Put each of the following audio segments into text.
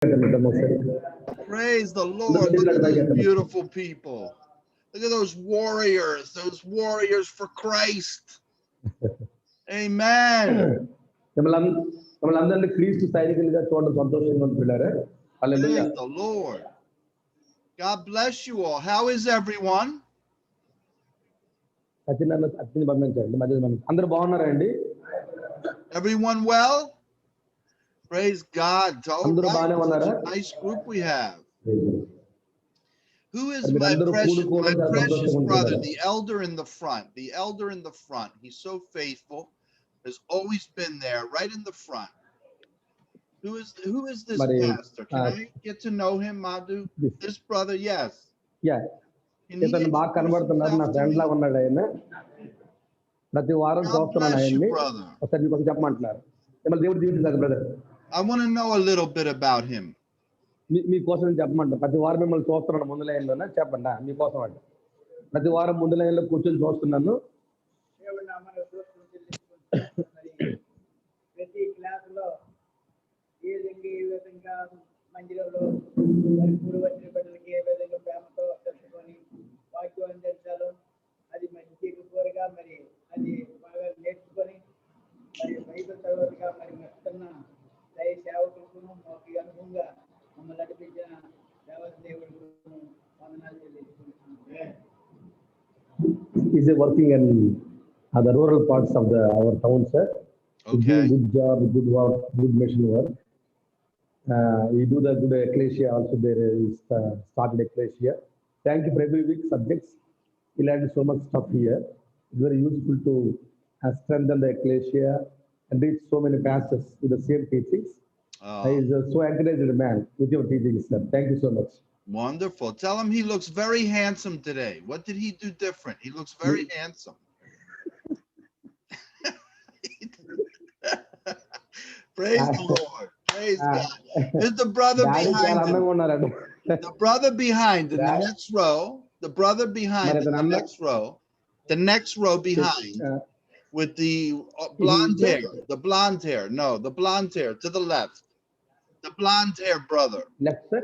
Praise the Lord. Look at those beautiful people. Look at those warriors for Christ. Amen. Praise the Lord. God bless you all. How is everyone? Everyone well? Praise God. All right. Such a nice group we have. Who is my precious brother, the elder in the front? The elder in the front. He's so faithful. Has always been there, right in the front. Who is this pastor? Can I get to know him, Madhu? This brother, yes. Yeah. Can he introduce himself to me? God bless you, brother. I want to know a little bit about him. మీకోసం చెప్పమంట ప్రతి వారం మిమ్మల్ని చూస్తున్నాను ముందు లైన్లోనే చెప్పండి మీకోసం అండి ప్రతి వారం ముందు లైన్లో కూర్చొని చూస్తున్నాను ప్రతి క్లాసులో ఏ విధంగా మందిరంలో పూర్వ వచ్చిన బిడ్డలకి ఏ విధంగా ప్రేమతో తెలుసుకొని వాక్యం అందించాలో అది మంచి కోరిగా మరి అది బాగా నేర్చుకొని మరి బైబిల్ చదవగా మరి వస్తున్న దయ సేవకులకు మాకు అనుభవంగా మమ్మల్ని నడిపించిన దేవదేవుడు వందనాలు తెలియజేస్తున్నాను. Is working in the rural parts of our town, sir. Okay. Good job, good work, good mission work. We do the good ecclesia also. There is started ecclesia. Thank you for every week subjects. We learned so much stuff here. It's very useful to strengthen the ecclesia and reach so many pastors with the same teachings. He is so encouraged man with your teachings, sir. Thank you so much. Wonderful. Tell him he looks very handsome today. What did he do different? He looks very handsome. Praise the Lord. Praise God. There's the brother behind him. The brother behind in the next row. The brother behind in the next row. The next row behind with the blonde hair. The blonde hair. No, the blonde hair to the left. The blonde hair brother. Left, sir?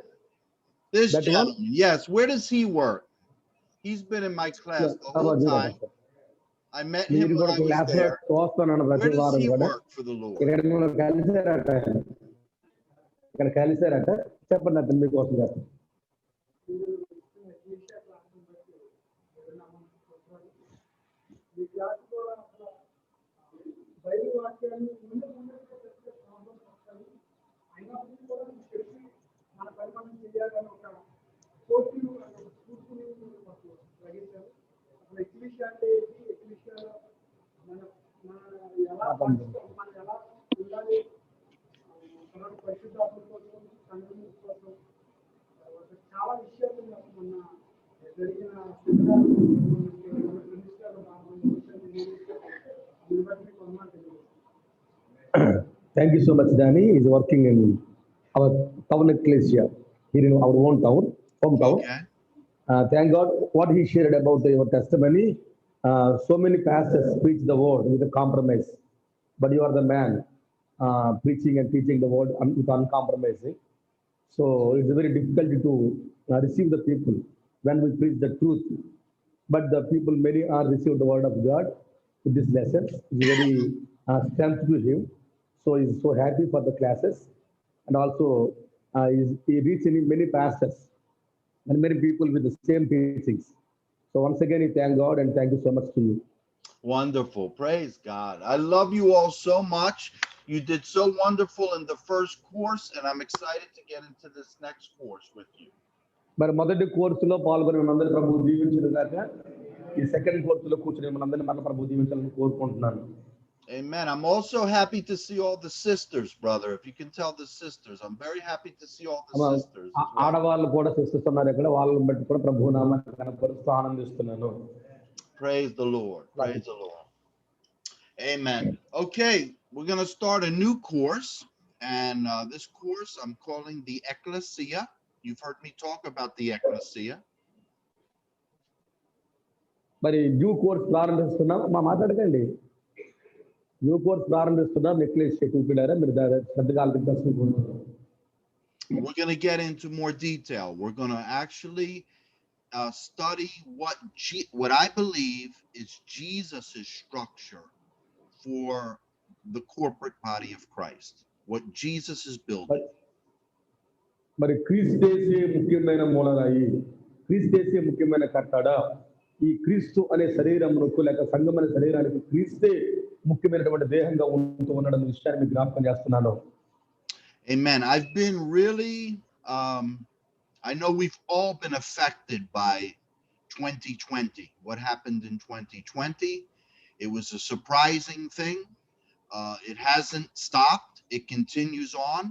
This That gentleman. one? Yes. Where does he work? He's been in my class the whole time. I met him when I was there. Where does he work for the Lord? చెప్పండి మీకోసం మన పరిమాణం చేయాలని ఒక పోటీలు కూర్చుని గ్రహించారు. అసలు ఎక్సిబిషన్ అంటే ఎక్సిబిషన్ మన ఎలా ఉండాలి పరిశుద్ధాత్మ కోసం సంఘం కోసం చాలా విషయాలు మొన్న జరిగిన Thank you so much, Danny. He is working in our town ecclesia here in our own town, hometown. Okay. Thank God what he shared about your testimony. So many pastors preach the word with a compromise, but you are the man preaching and teaching the word with uncompromising. So it's very difficult to receive the people when we preach the truth. But the people, many are received the word of God with this lesson. It's very strength to him. So he's so happy for the classes. And also he reached many pastors and many people with the same teachings. So once again, we thank God and thank you so much to you. Wonderful. Praise God. I love you all so much. You did so wonderful in the first course, and I'm excited to get into this next course with you. మరి మొదటి కోర్సులో పాల్గొని మనందరి ప్రభు దీవించిన గాక ఈ second కోర్సులో కూర్చుని మనందరిని మన ప్రభు దీవించాలని కోరుకుంటున్నాను. Amen. I'm also happy to see all the sisters, brother. If you can tell the sisters, I'm very happy to see all the sisters. ఆడవాళ్ళు కూడా సిస్టర్స్ ఉన్నారు ఇక్కడ వాళ్ళని బట్టి కూడా ప్రభు నామాన్ని కనపరుస్తూ ఆనందిస్తున్నాను. Praise the Lord. Praise the Lord. Amen. Okay, we're going to start a new course, and this course I'm calling the Ecclesia. You've heard me talk about the Ecclesia. మరి new course ప్రారంభిస్తున్నాం మాట్లాడకండి. New course ప్రారంభిస్తున్నాం ecclesia కూర్చున్నారా మీరు శ్రద్ధగా ఆలకించాల్సిన కోరుతున్నాను. we're going to get into more detail. We're going to actually study what I believe is Jesus's structure for the corporate body of Christ, what Jesus is building. మరి క్రీస్తేసే ముఖ్యమైన మూలరాయి, క్రీస్తేసే ముఖ్యమైన కట్టడ. ఈ క్రీస్తు అనే శరీరమునకు లేక సంఘం అనే శరీరానికి క్రీస్తే ముఖ్యమైనటువంటి దేహంగా ఉంటూ ఉన్నాడు అనే విషయాన్ని మీకు జ్ఞాపకం చేస్తున్నాను. Amen. I've been really I know we've all been affected by 2020. What happened in 2020? It was a surprising thing. It hasn't stopped. It continues on,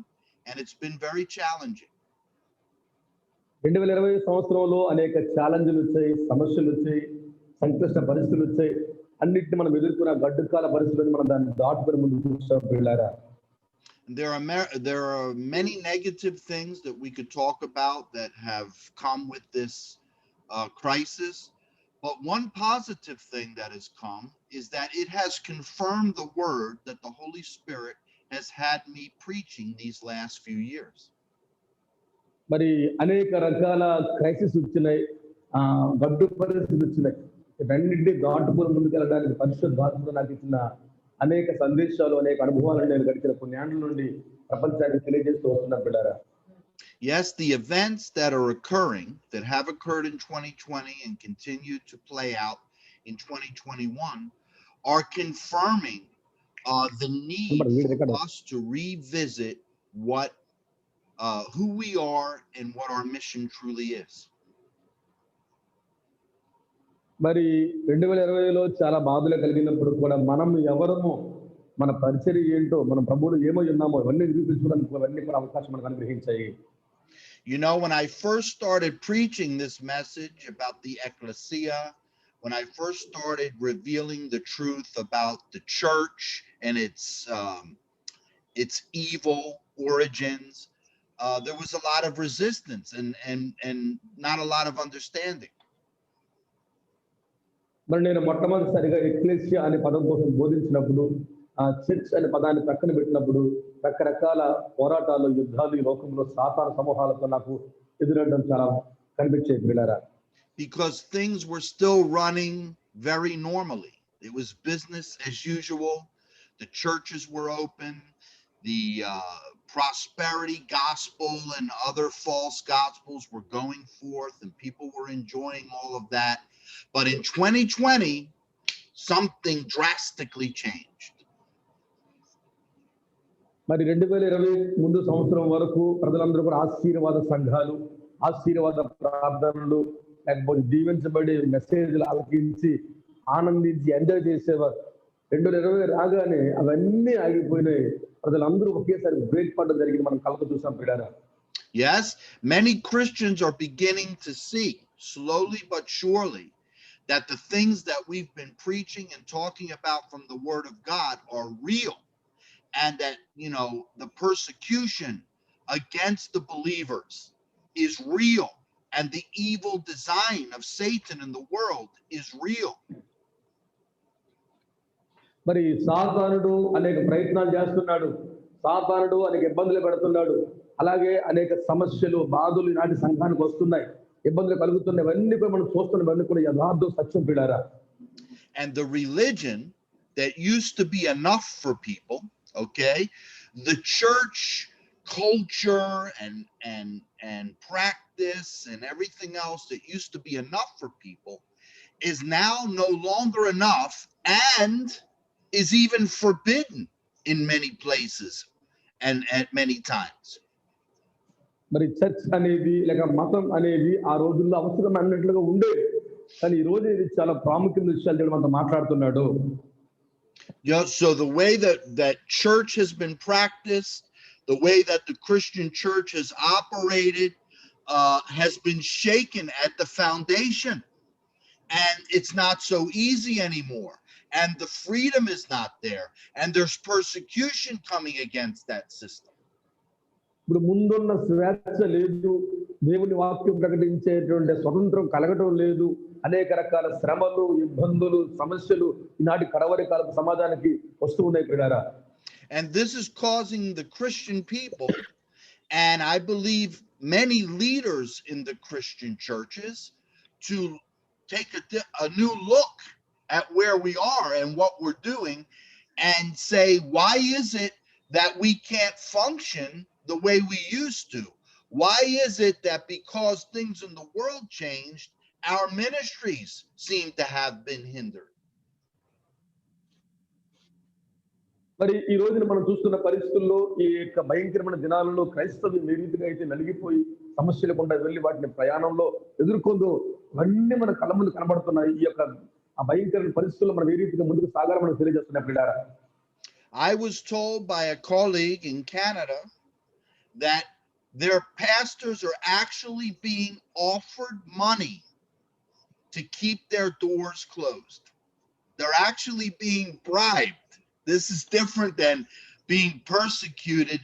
and it's been very challenging. 2020 సంవత్సరంలో అనేక ఛాలెంజ్లు వచ్చాయి, సమస్యలు వచ్చాయి, సంక్లిష్ట పరిస్థితులు వచ్చాయి. అన్నిటిని మనం ఎదుర్కొన్న గడ్డుకాల పరిస్థితులను మనం దాన్ని దాటుకొని ముందుకు చూస్తాం పిల్లారా. There are many negative things that we could talk about that have come with this crisis, but one positive thing that has come is that it has confirmed the word that the Holy Spirit has had me preaching these last few years. మరి అనేక రకాల crisis వచ్చినాయి, గడ్డు పరిస్థితులు వచ్చినాయి. ఇవన్నింటినీ దాటుకొని ముందుకు వెళ్ళడానికి పరిశుద్ధాత్మ నాకు ఇచ్చిన అనేక సందేశాలు, అనేక అనుభవాలను నేను గడిచిన పుణ్యాల నుండి ప్రపంచానికి తెలియజేస్తూ వస్తున్నాను బిడ్డారా. Yes, the events that are occurring, that have occurred in 2020 and continue to play out in 2021, are confirming the need for us to revisit who we are and what our mission truly is. మరి 2020లో చాలా బాధలు కలిగినప్పుడు కూడా మనం ఎవరమో, మన పరిచర్య ఏంటో, మన ప్రభువులు ఏమై ఉన్నామో ఇవన్నీ నిరూపించుకోవడానికి అవన్నీ కూడా అవకాశం మనకు అనుగ్రహించాయి. You know, when I first started preaching this message about the ecclesia, when I first started revealing the truth about the church and its evil origins, there was a lot of resistance and not a lot of understanding. మరి నేను మొట్టమొదటిసారిగా ecclesia అనే పదం కోసం బోధించినప్పుడు, church అనే పదాన్ని పక్కన పెట్టినప్పుడు రకరకాల పోరాటాలు, యుద్ధాలు ఈ లోకంలో సాతాను సమూహాలతో నాకు ఎదురడడం చాలా కనిపించేది పిల్లరా. Because things were still running very normally. It was business as usual. The churches were open. The prosperity gospel and other false gospels were going forth, and people were enjoying all of that. But in 2020, something drastically changed. మరి 2020 ముందు సంవత్సరం వరకు ప్రజలందరూ కూడా ఆశీర్వాద సంఘాలు, ఆశీర్వాద ప్రార్థనలు, లేకపోతే దీవించబడి మెసేజ్లు ఆలకించి ఆనందించి ఎంజాయ్ చేసేవారు. 2020 రాగానే అవన్నీ ఆగిపోయినాయి. ప్రజలందరూ ఒకేసారి బ్రేక్ పడడం జరిగింది. మనం కళ్ళకు చూసాం పిల్లారా. Yes, many Christians are beginning to see, slowly but surely, that the things that we've been preaching and talking about from the Word of God are real, and that, you know, the persecution against the believers is real, and the evil design of Satan in the world is real. మరి సాతానుడు అనేక ప్రయత్నాలు చేస్తున్నాడు, సాతానుడు అనేక ఇబ్బందులు పెడుతున్నాడు, అలాగే అనేక సమస్యలు, బాధలు ఈనాటి సంఘానికి వస్తున్నాయి, ఇబ్బందులు కలుగుతున్నాయి. ఇవన్నీ కూడా మనం చూస్తున్నవన్నీ కూడా యథార్థం, సత్యం పిల్లారా. And the religion that used to be enough for people, okay, the church culture and practice and everything else that used to be enough for people is now no longer enough and is even forbidden in many places and at many times. మరి church అనేది లేక మతం అనేది ఆ రోజుల్లో అవసరం అన్నట్లుగా ఉండేది, కానీ ఈ రోజు ఇది చాలా ప్రాముఖ్యమైన విషయాలు దేవుడు మనతో మాట్లాడుతున్నాడు. Yeah, so the way that church has been practiced, the way that the Christian church has operated, has been shaken at the foundation, and it's not so easy anymore, and the freedom is not there, and there's persecution coming against that system. ఇప్పుడు ముందున్న స్వేచ్ఛ లేదు, దేవుని వాక్యం ప్రకటించేటువంటి స్వతంత్రం కలగటం లేదు, అనేక రకాల శ్రమలు, ఇబ్బందులు, సమస్యలు ఈనాటి కడవరి కాలపు సమాజానికి వస్తూ ఉన్నాయి పిల్లారా. And this is causing the Christian people And I believe many leaders in the Christian churches to take a new look at where we are and what we're doing and say, why is it that we can't function the way we used to? Why is it that because things in the world changed, our ministries seem to have been hindered? మరి ఈ రోజున మనం చూస్తున్న పరిస్థితుల్లో ఈ యొక్క భయంకరమైన దినాలలో క్రైస్తవ్యం ఏ రీతిగా అయితే నలిగిపోయి సమస్యలు గుండా వెళ్ళి వాటిని ప్రయాణంలో ఎదుర్కొందో అవన్నీ మన కళ్ళ ముందు కనబడుతున్నాయి. ఈ యొక్క ఆ భయంకరమైన పరిస్థితుల్లో మనం ఏ రీతిగా ముందుకు సాగాలని మనం తెలియజేస్తున్నాం పిల్లారా. I was told by a colleague in Canada that their pastors are actually being offered money to keep their doors closed. They're actually being bribed. This is different than being persecuted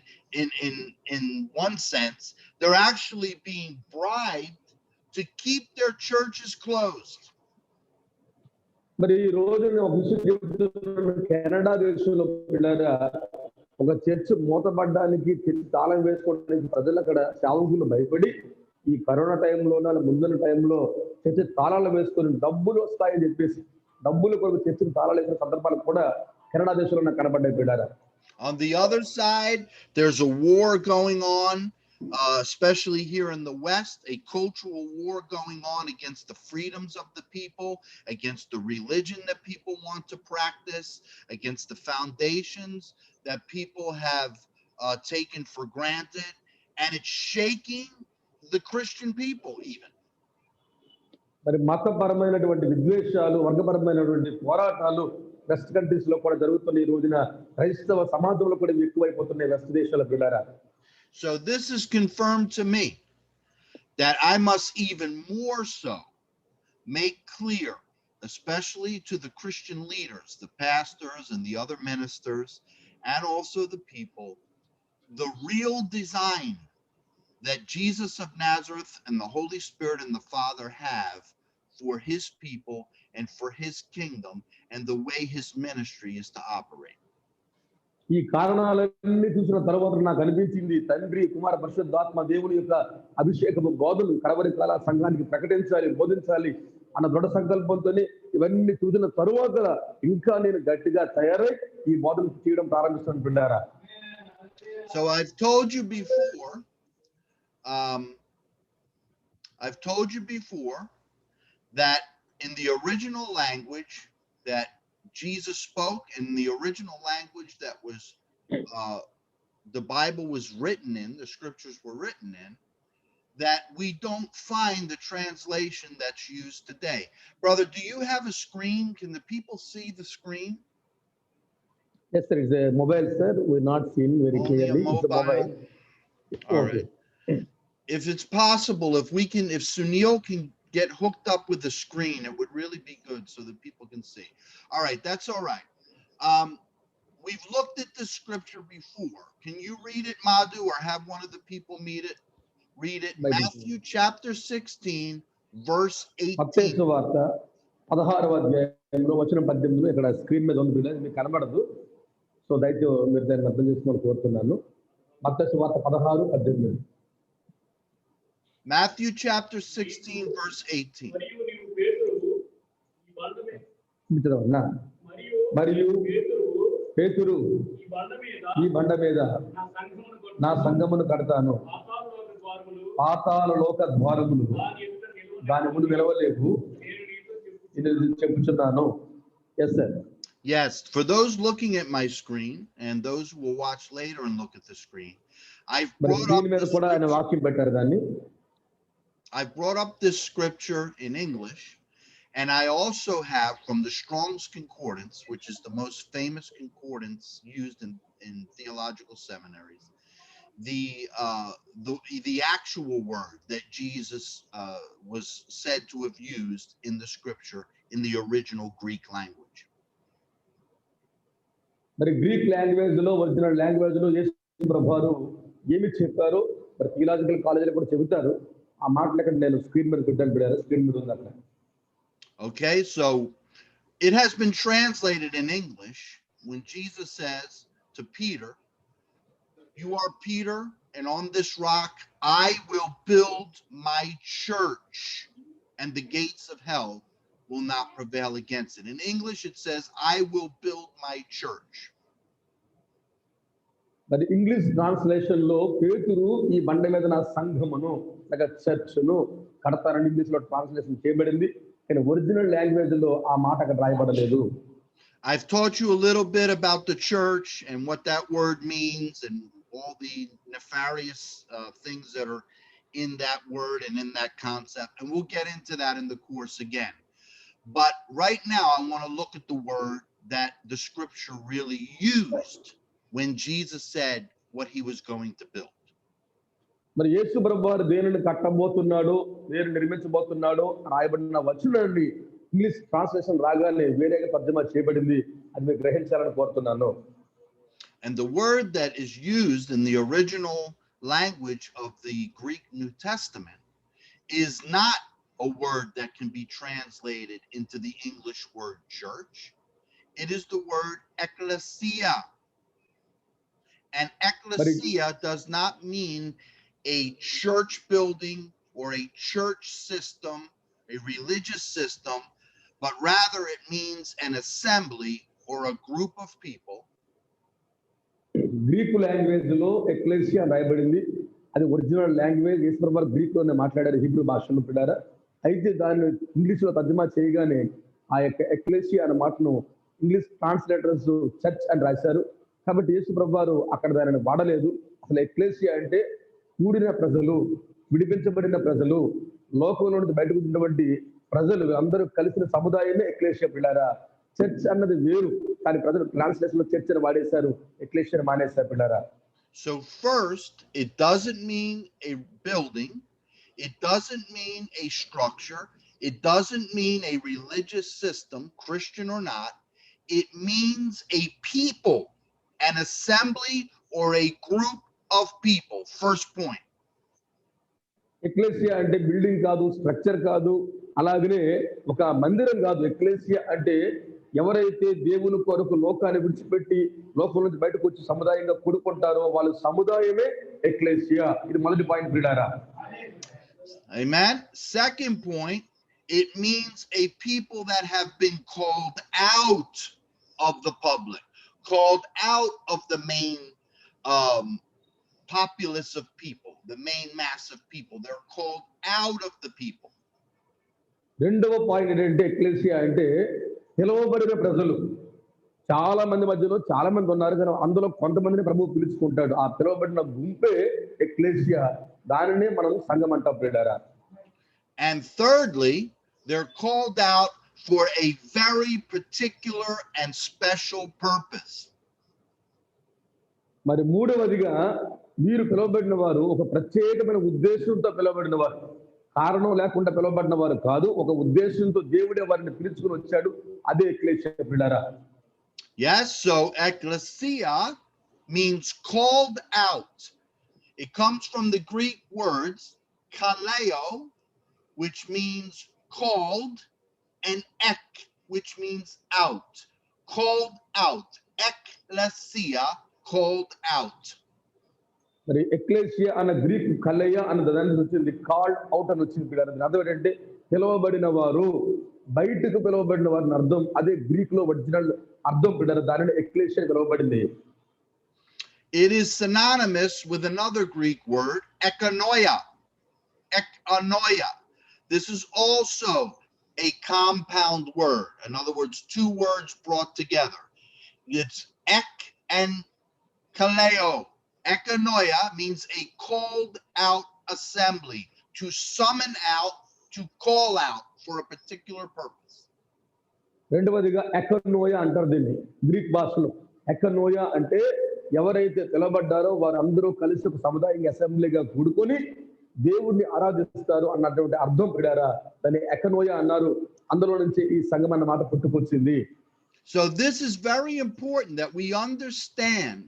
in one sense. They're actually being bribed to keep their churches closed. మరి ఈ రోజున ఒక విషయం చెబుతున్నాను. Canada దేశంలో పిల్లరా ఒక church మూతపడడానికి తాళం వేసుకోవడానికి ప్రజలు అక్కడ సేవకులు భయపడి ఈ కరోనా టైంలో ముందున్న టైంలో చర్చ తాళాలు వేసుకొని డబ్బులు వస్తాయని చెప్పేసి డబ్బులు కొరకు చర్చకు తాళాలు వేసిన సందర్భాలు కూడా కెనడా దేశంలో కనబడ్డాయి పిల్లారా. On the other side, there's a war going on, especially here in the West, a cultural war going on against the freedoms of the people, against the religion that people want to practice, against the foundations that people have taken for granted, and it's shaking the Christian people even. మరి మతపరమైనటువంటి విద్వేషాలు, వర్గపరమైనటువంటి పోరాటాలు west countries లో కూడా జరుగుతున్న ఈ రోజున క్రైస్తవ సమాజంలో కూడా ఎక్కువైపోతున్నాయి వెస్ట్ దేశాల పిల్లారా. So this is confirmed to me that I must even more so make clear, especially to the Christian leaders, the pastors and the other ministers, and also the people, the real design that Jesus of Nazareth and the Holy Spirit and the Father have for his people and for his kingdom and the way his ministry is to operate. ఈ కారణాలన్నీ చూసిన తర్వాత నాకు అనిపించింది తండ్రి కుమార పరిశుద్ధాత్మ దేవుని యొక్క అభిషేకము బోధలు కడవరి కాల సంఘానికి ప్రకటించాలి, బోధించాలి అన్న దృఢ సంకల్పంతోనే ఇవన్నీ చూసిన తరువాత ఇంకా నేను గట్టిగా తయారై ఈ బోధన చేయడం ప్రారంభిస్తాను పిల్లారా. So I've told you before that in the original language that Jesus spoke, in the original language that was the Bible was written in, the scriptures were written in, that we don't find the translation that's used today. Brother, do you have a screen? Can the people see the screen? Yes, sir. It's a mobile, sir. We're not seeing very Only clearly. a mobile? All Okay. right. If it's possible, if Sunil can get hooked up with the screen, it would really be good so that people can see. All right, that's all right. We've looked at this scripture before. Can you read it, Madhu, or have one of the people read it? Matthew chapter 16, verse 18. సువార్త 16వ అధ్యాయంలో వచనం 18 ఇక్కడ screen మీద ఉంది, మీకు కనబడదు. So దయచేసి మీరు దాన్ని అర్థం చేసుకోవాలని కోరుతున్నాను. మత్తయి సువార్త 16:18. Matthew chapter 16, verse 18. మరియు పేతురు ఈ బండ మీద నా సంఘమును కడతాను, పాతాళ లోక ద్వారములు దాని ముందు నిలవలేవు చెప్పుచున్నాను. Yes, sir. Yes, for those looking at my screen and those who will watch later and look at the screen, I've brought up this scripture in English, and I also have from the Strong's Concordance, which is the most famous concordance used in theological seminaries, the actual word that Jesus was said to have used in the scripture in the original Greek language. మరి Greek language లో original language లో యేసు ప్రభువారు ఏమి చెప్పారో మరి theological కాలేజీలో కూడా చెబుతారు. ఆ మాటలు ఇక్కడ నేను స్క్రీన్ మీద పెట్టాను బిడ్డ, స్క్రీన్ మీద ఉంది అక్కడ. Okay, so it has been translated in English when Jesus says to Peter, "You are Peter, and on this rock I will build my church, and the gates of hell will not prevail against it. In English, it says, I will build my church. But English translation లో పేతురు ఈ బండ మీద నా సంఘమును లేక చర్చ్ను కడతారని English లో translation చేయబడింది. కానీ ఒరిజినల్ లాంగ్వేజ్ లో ఆ మాట అక్కడ రాయబడలేదు. I've taught you a little bit about the church and what that word means and all the nefarious things that are in that word and in that concept. And we'll get into that in the course again. But right now, I want to look at the word that the scripture really used when Jesus said what he was going to build. మరి యేసు ప్రభువారు దేనిని కట్టబోతున్నాడో, దేనిని నిర్మించబోతున్నాడో రాయబడిన వచనాన్ని English translation రాగానే వేరేగా తర్జుమా చేయబడింది. అది మీరు గ్రహించాలని కోరుతున్నాను. And the word that is used in the original language of the Greek New Testament is not a word that can be translated into the English word church. It is the word ecclesia. And ecclesia does not mean a church building or a church system, a religious system, but rather it means an assembly or a group of people. Greek language లో ecclesia రాయబడింది. అది original language. యేసు ప్రభువారు Greek లోనే మాట్లాడారు, Hebrew భాషలో పిల్లారా. అయితే దాన్ని ఇంగ్లీష్ లో తర్జుమా చేయగానే ఆ యొక్క ఎక్లెసియా అనే మాటను ఇంగ్లీష్ ట్రాన్స్లేటర్స్ చర్చ్ అని రాశారు. కాబట్టి యేసు ప్రభువారు అక్కడ దానిని వాడలేదు. అసలు ఎక్లెసియా అంటే కూడిన ప్రజలు, విడిపించబడిన ప్రజలు, లోకంలో నుంచి బయటకు ఉన్నటువంటి ప్రజలు అందరూ కలిసిన సముదాయమే ఎక్లెసియా పిల్లారా. చర్చ్ అన్నది వేరు, కానీ ప్రజలు ట్రాన్స్లేషన్ లో చర్చ్ అని వాడేశారు, ఎక్లెసియా మానేశారు పిల్లారా. So first, it doesn't mean a building, it doesn't mean a structure, it doesn't mean a religious system, Christian or not. It means a people, an assembly or a group of people. First point. Ecclesia అంటే building కాదు, structure కాదు, అలాగనే ఒక మందిరం కాదు. Ecclesia అంటే ఎవరైతే దేవుని కొరకు లోకాన్ని విడిచిపెట్టి లోకం నుంచి బయటకు వచ్చి సముదాయంగా కూడుకుంటారో వాళ్ళ సముదాయమే ఎక్లెసియా. ఇది మొదటి పాయింట్ పిల్లారా. Amen. Second point, it means a people that have been called out of the public, called out of the main populace of people, the main mass of people. They're called out of the people. రెండవ point ఏంటంటే ecclesia అంటే పిలువబడిన ప్రజలు. చాలా మంది మధ్యలో చాలా మంది ఉన్నారు, కానీ అందులో కొంతమందిని ప్రభువు పిలుచుకుంటాడు. ఆ పిలువబడిన గుంపే ఎక్లెసియా. దానినే మనం సంఘం అంటాం పిల్లారా. And thirdly, they're called out for a very particular and special purpose. మరి మూడవదిగా వీరు పిలువబడిన వారు ఒక ప్రత్యేకమైన ఉద్దేశంతో పిలువబడిన వారు, కారణం లేకుండా పిలువబడిన వారు కాదు. ఒక ఉద్దేశంతో దేవుడే వారిని పిలుచుకుని వచ్చాడు. అదే ఎక్లెసియా పిల్లారా. Yes, so ecclesia means called out. It comes from the Greek words kaleo, which means called, and ek, which means out. Called out. Ecclesia, called out. మరి ఎక్లెసియా అన్న గ్రీక్ కలయ అన్న దాని నుంచి వచ్చింది, కాల్డ్ అవుట్ అని వచ్చింది పిల్లారా. అర్థం ఏంటంటే పిలువబడిన వారు, బయటకు పిలువబడిన వారిని అర్థం. అదే గ్రీక్ లో ఒరిజినల్ అర్థం పిల్లారా. దానిని ecclesia పిలువబడింది. It is synonymous with another Greek word, ekanoia. Ekanoia. This is also a compound word. In other words, two words brought together. It's ek and kaleo. Ekanoia means a called out assembly, to summon out, to call out for a particular purpose. రెండవదిగా ఎకనోయా అంటారు దీన్ని Greek భాషలో. ఎకనోయా అంటే ఎవరైతే పిలవబడ్డారో వారందరూ కలిసి ఒక సముదాయంగా అసెంబ్లీగా కూడుకొని దేవుణ్ణి ఆరాధిస్తారు అన్నటువంటి అర్థం పిడారా. దాన్ని ఎకనోయా అన్నారు. అందులో నుంచి ఈ సంఘం అన్న మాట పుట్టుకొచ్చింది. So this is very important that we understand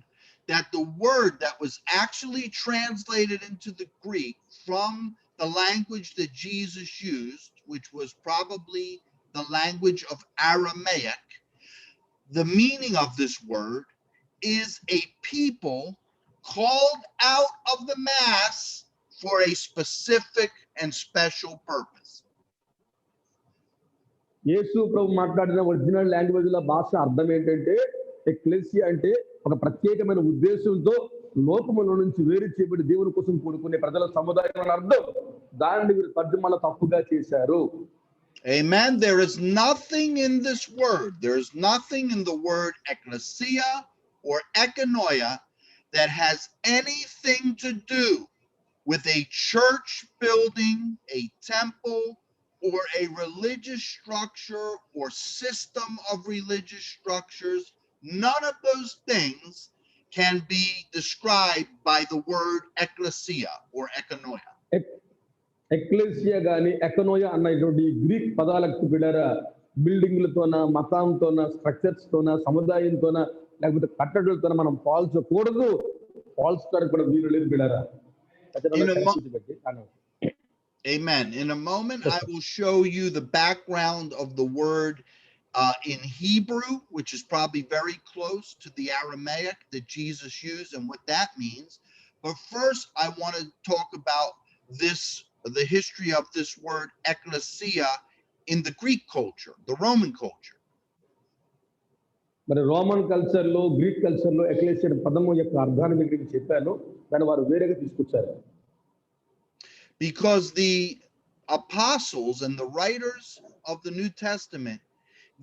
that the word that was actually translated into the Greek from the language that Jesus used, which was probably the language of Aramaic, the meaning of this word is a people called out of the mass for a specific and special purpose. యేసు ప్రభు మాట్లాడిన original language లో భాష అర్థం ఏంటంటే ecclesia అంటే ఒక ప్రత్యేకమైన ఉద్దేశంతో లోకముల నుంచి వేరు చేయబడి దేవుని కోసం కూడుకునే ప్రజల సముదాయం అని అర్థం. దానిని వీరు తర్జుమాలో తప్పుగా చేశారు. Amen. There is nothing in this word. There is nothing in the word ecclesia or ekanoia that has anything to do with a church building, a temple, or a religious structure or system of religious structures. None of those things can be described by the word ecclesia or ekanoia. Ecclesia గాని ఎకనోయా అన్నటువంటి Greek పదాలకు బిళ్ళారా బిల్డింగ్లతోన మతంతోన structures తోన సముదాయంతోన లేకపోతే కట్టడలతోన మనం పోల్చకూడదు. పోల్చడానికి కూడా వీలు లేదు బిళ్ళారా. Amen. In a moment, I will show you the background of the word in Hebrew, which is probably very close to the Aramaic that Jesus used and what that means. But first, I want to talk about the history of this word ecclesia in the Greek culture, the Roman culture. మరి Roman culture లో Greek culture లో ecclesia పదము యొక్క అర్థాన్ని మీకు చెప్పాను. దాన్ని వారు వేరేగా తీసుకొచ్చారు. Because the apostles and the writers of the New Testament,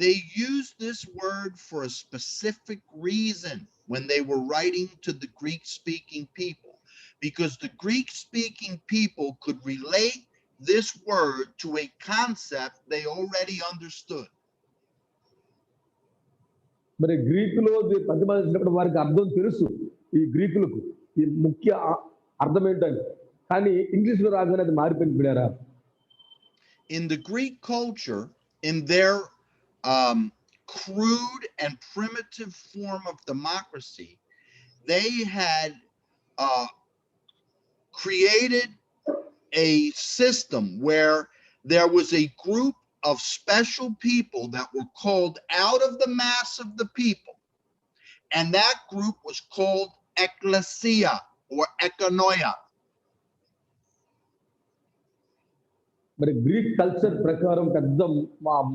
they used this word for a specific reason when they were writing to the Greek-speaking people, because the Greek-speaking people could relate this word to a concept they already understood. మరి గ్రీకులో ప్రతిపాదించినప్పుడు వారికి అర్థం తెలుసు. ఈ గ్రీకులకు ఈ ముఖ్య అర్థం ఏంటని, కానీ ఇంగ్లీష్ లో రాగానే అది మారిపోయింది బిడారా. In the Greek culture, in their crude and primitive form of democracy, they had created a system where there was a group of special people that were called out of the mass of the people, and that group was called ecclesia or ekanoia. మరి Greek culture ప్రకారం పెద్ద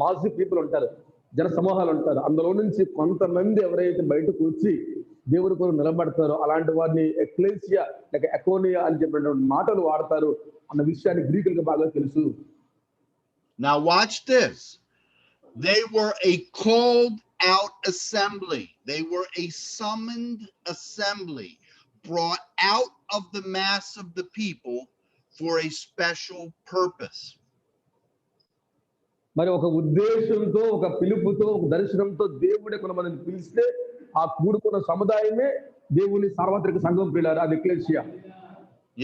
మాసి people ఉంటారు, జన సమూహాలు ఉంటారు. అందులో నుంచి కొంతమంది ఎవరైతే బయటకు వచ్చి దేవుడి కొరకు నిలబడతారో అలాంటి వారిని ఎక్లెసియా లేక ఎకోనియా అని చెప్పినటువంటి మాటలు వాడతారు అన్న విషయాన్ని గ్రీకులకు బాగా తెలుసు. Now watch this. They were a called out assembly. They were a summoned assembly brought out of the mass of the people for a special purpose. మరి ఒక ఉద్దేశంతో ఒక పిలుపుతో ఒక దర్శనంతో దేవుడే కొంతమందిని పిలిస్తే ఆ కూడుకున్న సముదాయమే దేవుని సార్వత్రిక సంఘం పిల్లారు, అది ecclesia.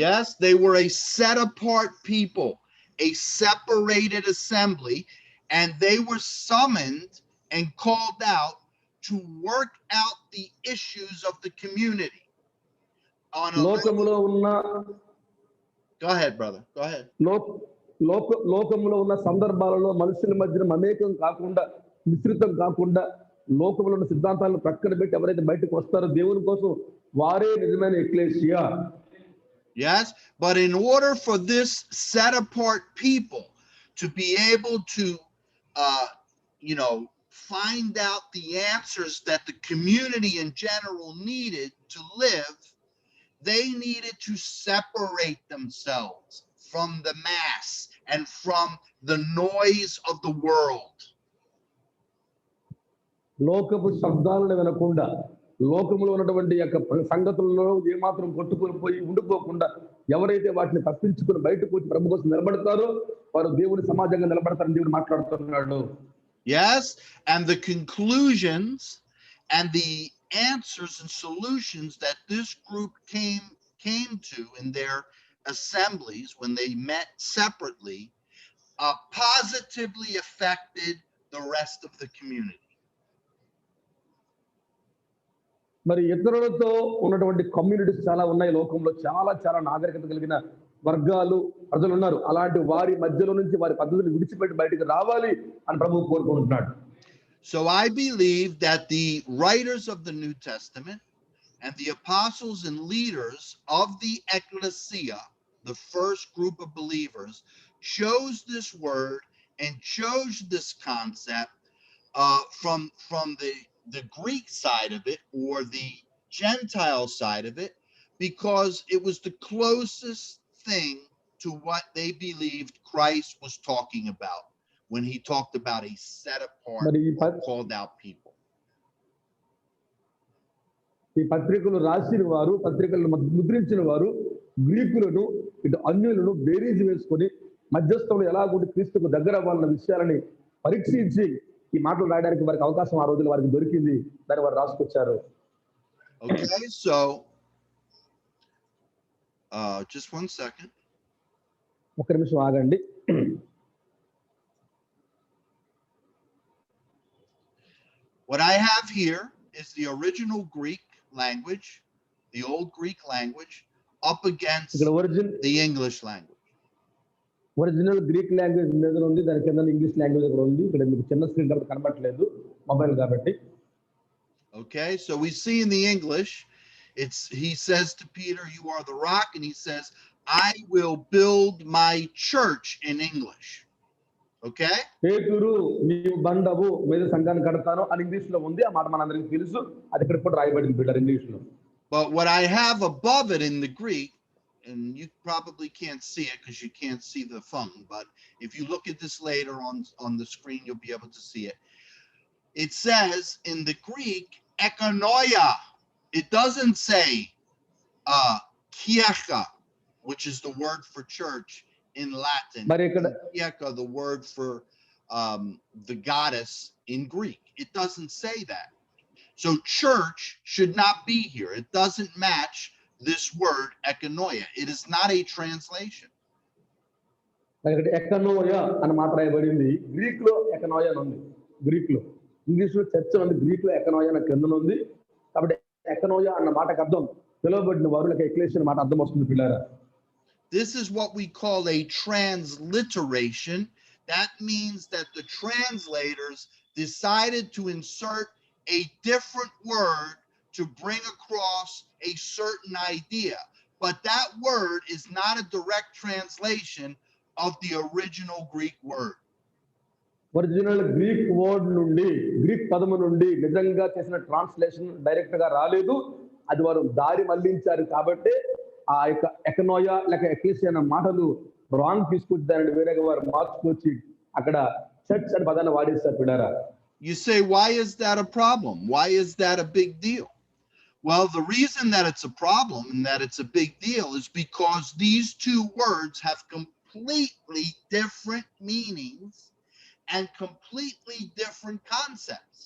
Yes, they were a set apart people, a separated assembly, and they were summoned and called out to work out the issues of the community. లోకములో ఉన్న Go ahead, brother. Go ahead. లోకములో ఉన్న సందర్భాలలో మనుషుల మధ్యన మమేకం కాకుండా మిశ్రితం కాకుండా లోకములో ఉన్న సిద్ధాంతాలను ప్రక్కన పెట్టి ఎవరైతే బయటకు వస్తారో దేవుని కోసం వారే నిజమైన ecclesia. Yes, but in order for this set apart people to be able to find out the answers that the community in general needed to live, they needed to separate themselves from the mass and from the noise of the world. లోకపు శబ్దాలను వినకుండా లోకములో ఉన్నటువంటి యొక్క సంగతులలో ఏమాత్రం కొట్టుకొని పోయి ఉండిపోకుండా ఎవరైతే వాటిని తప్పించుకుని బయటకు వచ్చి ప్రభు కోసం నిలబడతారో వారు దేవుని సమాజంగా నిలబడతారని దేవుడు మాట్లాడుతున్నాడు. Yes, and the conclusions and the answers and solutions that this group came to in their assemblies when they met separately positively affected the rest of the community. మరి ఇతరులతో ఉన్నటువంటి కమ్యూనిటీస్ చాలా ఉన్నాయి లోకంలో, చాలా చాలా నాగరికత కలిగిన వర్గాలు ప్రజలు ఉన్నారు. అలాంటి వారి మధ్యలో నుంచి వారి పద్ధతులు విడిచిపెట్టి బయటకు రావాలి అని ప్రభువు కోరుకుంటున్నాడు. So I believe that the writers of the New Testament and the apostles and leaders of the ecclesia, the first group of believers, chose this word and chose this concept from the Greek side of it, or the Gentile side of it, because it was the closest thing to what they believed Christ was talking about when he talked about a set apart మరి or called out people. ఈ పత్రికలు రాసిన వారు, పత్రికలను ముద్రించిన వారు గ్రీకులను ఇటు అన్యులను బేరీజు వేసుకొని మధ్యస్థంలో ఎలాగో క్రీస్తుకు దగ్గర అవ్వాలన్న విషయాలని పరీక్షించి ఈ మాటలు రాయడానికి వారికి అవకాశం ఆ రోజుల్లో వారికి దొరికింది. దాన్ని వారు రాసుకొచ్చారు. Okay, so just 1 second. ఒక్క నిమిషం ఆగండి. What I have here is the original Greek language, the old Greek language, up against the English language. Original Greek language మీద ఉంది, దాని కింద ఇంగ్లీష్ లాంగ్వేజ్ కూడా ఉంది. ఇక్కడ మీకు చిన్న స్క్రీన్ కాబట్టి కనబడట్లేదు, మొబైల్ కాబట్టి. Okay, so we see in the English, he says to Peter, you are the rock, and he says, I will build my church in English. Okay? పేతురు నీవు బండవు, మీద సంఘాన్ని కడతాను అని ఇంగ్లీష్ లో ఉంది. ఆ మాట మనందరికీ తెలుసు, అది ఇక్కడ కూడా రాయబడింది బిడ్డ ఇంగ్లీష్ లో. But what I have above it in the Greek, and you probably can't see it because you can't see the phone, but if you look at this later on the screen, you'll be able to see it. It says in the Greek, ekonoia. It doesn't say kirka, which is the word for church in Latin. Kirka, the word for the goddess in Greek. It doesn't say that. So church should not be here. It doesn't match this word ekonoia. It is not a translation. ఎకనోయా అని మాట రాయబడింది. Greek లో ఎకనోయా అని ఉంది, Greek లో. English లో church ఉంది, Greek లో ఎకనోయా అని కింద ఉంది. కాబట్టి ఎకనోయా అన్న మాటకు అర్థం పిలువబడిన వారు, లేక ఎక్లేసియన్ మాట అర్థం వస్తుంది పిల్లారా. This is what we call a transliteration. That means that the translators decided to insert a different word to bring across a certain idea. But that word is not a direct translation of the original Greek word. Original Greek word నుండి, Greek పదము నుండి నిజంగా చేసిన translation direct గా రాలేదు. అది వారు దారి మళ్లించారు. కాబట్టి ఆ యొక్క ఎకనోయా లేక ఎక్లీసియా అన్న మాటలు రాంగ్ తీసుకొచ్చి దాన్ని వేరేగా వారు మార్చుకొచ్చి అక్కడ చర్చ్ అనే పదాన్ని వాడేస్తారు పిల్లారా. You say, why is that a problem? Why is that a big deal? Well, the reason that it's a problem and that it's a big deal is because these two words have completely different meanings and completely different concepts.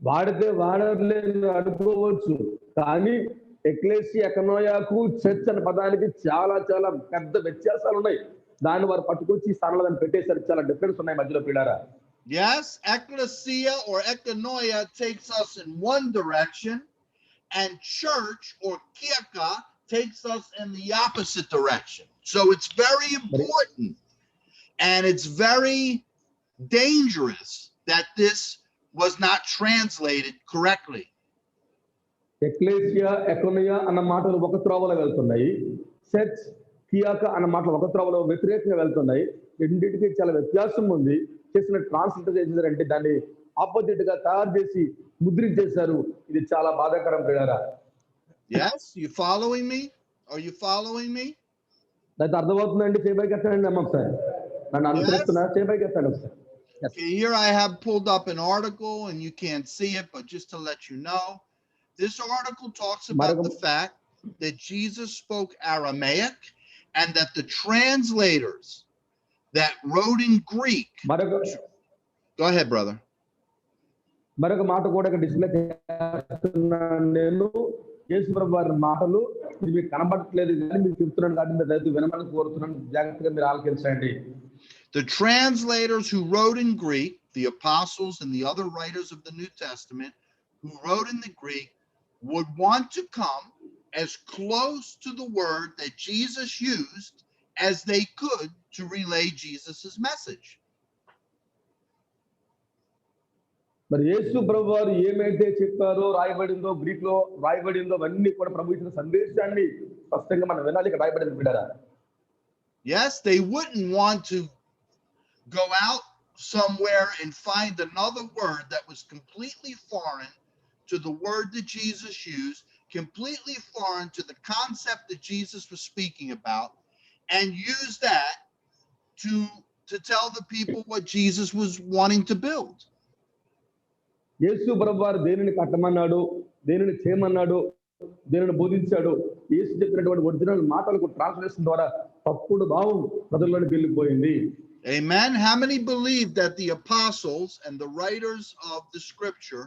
వాడితే వాడలేని అనుకోవచ్చు, కానీ ఎక్లేసి ఎకనోయాకు church అనే పదానికి చాలా చాలా పెద్ద వ్యత్యాసాలు ఉన్నాయి. దాన్ని వారు పట్టుకొచ్చి ఈ స్థానంలో దాన్ని పెట్టేసరికి చాలా డిఫరెన్స్ ఉన్నాయి మధ్యలో పిల్లారా. Yes, ecclesia or ekonoia takes us in one direction, and church or kirka takes us in the opposite direction. So it's very important and it's very dangerous that this was not translated correctly. ఎక్లేసియా ఎకనోయా అన్న మాటలు ఒక త్రోవలో వెళ్తున్నాయి, church కియాకా అన్న మాటలు ఒక త్రోవలో వ్యతిరేకంగా వెళ్తున్నాయి. రెండింటికి చాలా వ్యత్యాసం ఉంది. చేసిన ట్రాన్స్లేట్ చేశారంటే దాన్ని ఆపోజిట్ గా తయారు చేసి ముద్రించేశారు. ఇది చాలా బాధాకరం పిల్లారా. Yes, you following me? Are you following me? అయితే అర్థమవుతుందండి? చేయబైకి ఎత్తండి అమ్మ ఒకసారి. నన్ను అనుసరిస్తున్నా, చేయబైకి ఎత్తండి ఒకసారి. Okay, here I have pulled up an article and you can't see it, but just to let you know, this article talks about the fact that Jesus spoke Aramaic and that the translators that wrote in Greek. Go ahead, brother. మరొక మాట కూడా ఇక్కడ display చేస్తున్నాను నేను. యేసుప్రభు వారి మాటలు మీకు కనబడట్లేదు కానీ మీకు చెప్తున్నాను కాబట్టి రైతు వినమని కోరుతున్నాను. జాగ్రత్తగా మీరు ఆలకించండి. The translators who wrote in Greek, the apostles and the other writers of the New Testament who wrote in the Greek, would want to come as close to the word that Jesus used as they could to relay Jesus's message. మరి యేసు ప్రభు వారు ఏమైతే చెప్పారో రాయబడిందో Greek లో రాయబడిందో అవన్నీ కూడా ప్రభు ఇచ్చిన సందేశాన్ని స్పష్టంగా మనం వినాలి. ఇక్కడ రాయబడింది బిడ్డరా. Yes, they wouldn't want to go out somewhere and find another word that was completely foreign to the word that Jesus used, completely foreign to the concept that Jesus was speaking about, and use that to tell the people what Jesus was wanting to build. యేసు ప్రభు వారు దేనిని కట్టమన్నాడు, దేనిని చేయమన్నాడు, దేనిని బోధించాడు, యేసు చెప్పినటువంటి original మాటలకు translation ద్వారా తప్పుడు భావం ప్రజల్లోకి వెళ్ళిపోయింది. Amen. How many believe that the apostles and the writers of the scripture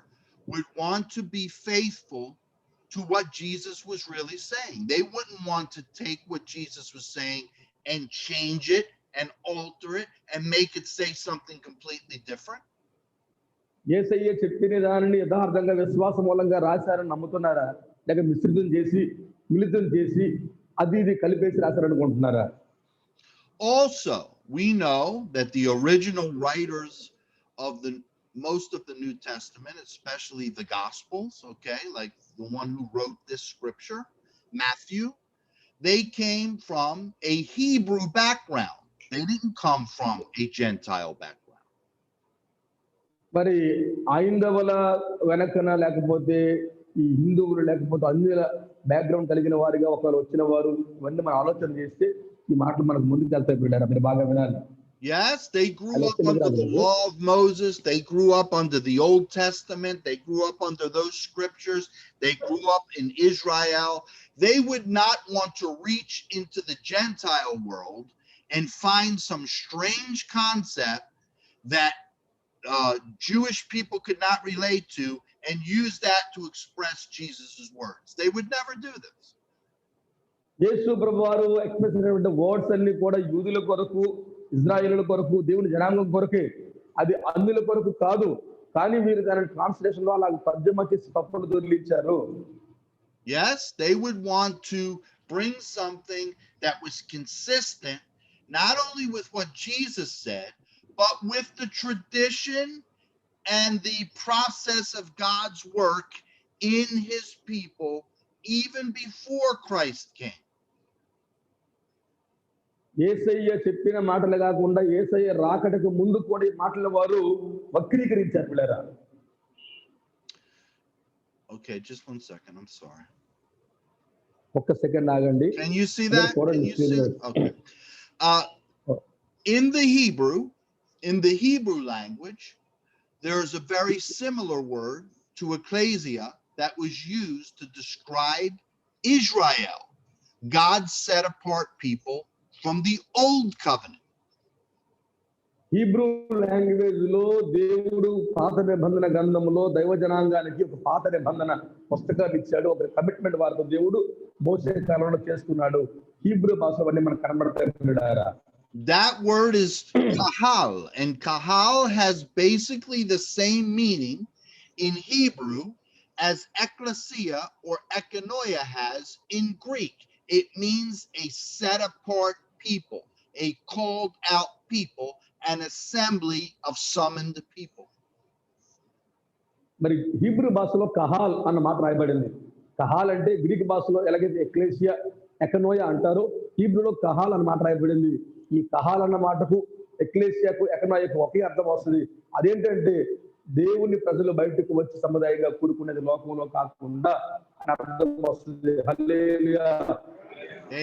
would want to be faithful to what Jesus was really saying? They wouldn't want to take what Jesus was saying and change it and alter it and make it say something completely different. యేసయ్య చెప్పిన దానిని యథార్థంగా విశ్వాస మూలంగా రాశారని నమ్ముతున్నారా, లేక మిళితం చేసి అది ఇది కలిపేసి రాశారనుకుంటున్నారా? Also, we know that the original writers of most of the New Testament, especially the Gospels, okay, like the one who wrote this scripture, Matthew, they came from a Hebrew background. They didn't come from a Gentile background. మరి ఐందవుల వెనకన లేకపోతే ఈ హిందువులు లేకపోతే అన్యుల background కలిగిన వారిగా ఒకరు వచ్చిన వారు ఇవన్నీ మనం ఆలోచన చేస్తే ఈ మాటలు మనకు ముందుకు వెళ్తాయి బిడ్డారా, మీరు బాగా వినాలి. Yes, they grew up under the law of Moses. They grew up under the Old Testament. They grew up under those scriptures. They grew up in Israel. They would not want to reach into the Gentile world and find some strange concept that Jewish people could not relate to and use that to express Jesus's words. They would never do this. యేసు ప్రభు వారు express అయినటువంటి words అన్ని కూడా యూదుల కొరకు, ఇజ్రాయేలుల కొరకు, దేవుని జనాంగం కొరకే, అది అన్యుల కొరకు కాదు. కానీ వీరు దాని ట్రాన్స్లేషన్ లో అలా తర్జుమా చేసి తప్పులు దొర్లించారు. Yes, they would want to bring something that was consistent not only with what Jesus said, but with the tradition and the process of God's work in his people even before Christ came. యేసయ్య చెప్పిన మాటలు కాకుండా యేసయ్య రాకడకు ముందు కూడా ఈ మాటల వారు వక్రీకరించారు పిల్లరా. Okay, just 1 second. I'm sorry. ఒక్క సెకండ్ ఆగండి. Can you see that? Can you see that? Okay. In the Hebrew language, there's a very similar word to ecclesia that was used to describe Israel, God's set apart people from the old covenant. Hebrew language లో దేవుడు పాత నిబంధన గ్రంథంలో దైవ జనాంగానికి ఒక పాత నిబంధన పుస్తకాన్ని ఇచ్చాడు, ఒక కమిట్మెంట్ వారితో దేవుడు మోసే కాలంలో చేసుకున్నాడు. హీబ్రూ భాషలో మనకు కనబడతాయి. That word is kahal, and kahal has basically the same meaning in Hebrew as ecclesia or ekanoia has in Greek. It means a set apart people, a called out people, an assembly of summoned people. మరి Hebrew భాషలో కహాల్ అన్న మాట రాయబడింది. కహాల్ అంటే Greek భాషలో ఎలాగైతే ecclesia ఎకనోయా అంటారో, హీబ్రూలో కహాల్ అన్న మాట రాయబడింది. ఈ కహాల్ అన్న మాటకు ఎక్లేసియాకు ఎకనోయాకు ఒకే అర్థం వస్తుంది. అదేంటంటే దేవుని ప్రజలు బయటకు వచ్చి సముదాయంగా కూడుకునేది లోకంలో కాకుండా అని అర్థం వస్తుంది. హల్లెలూయా.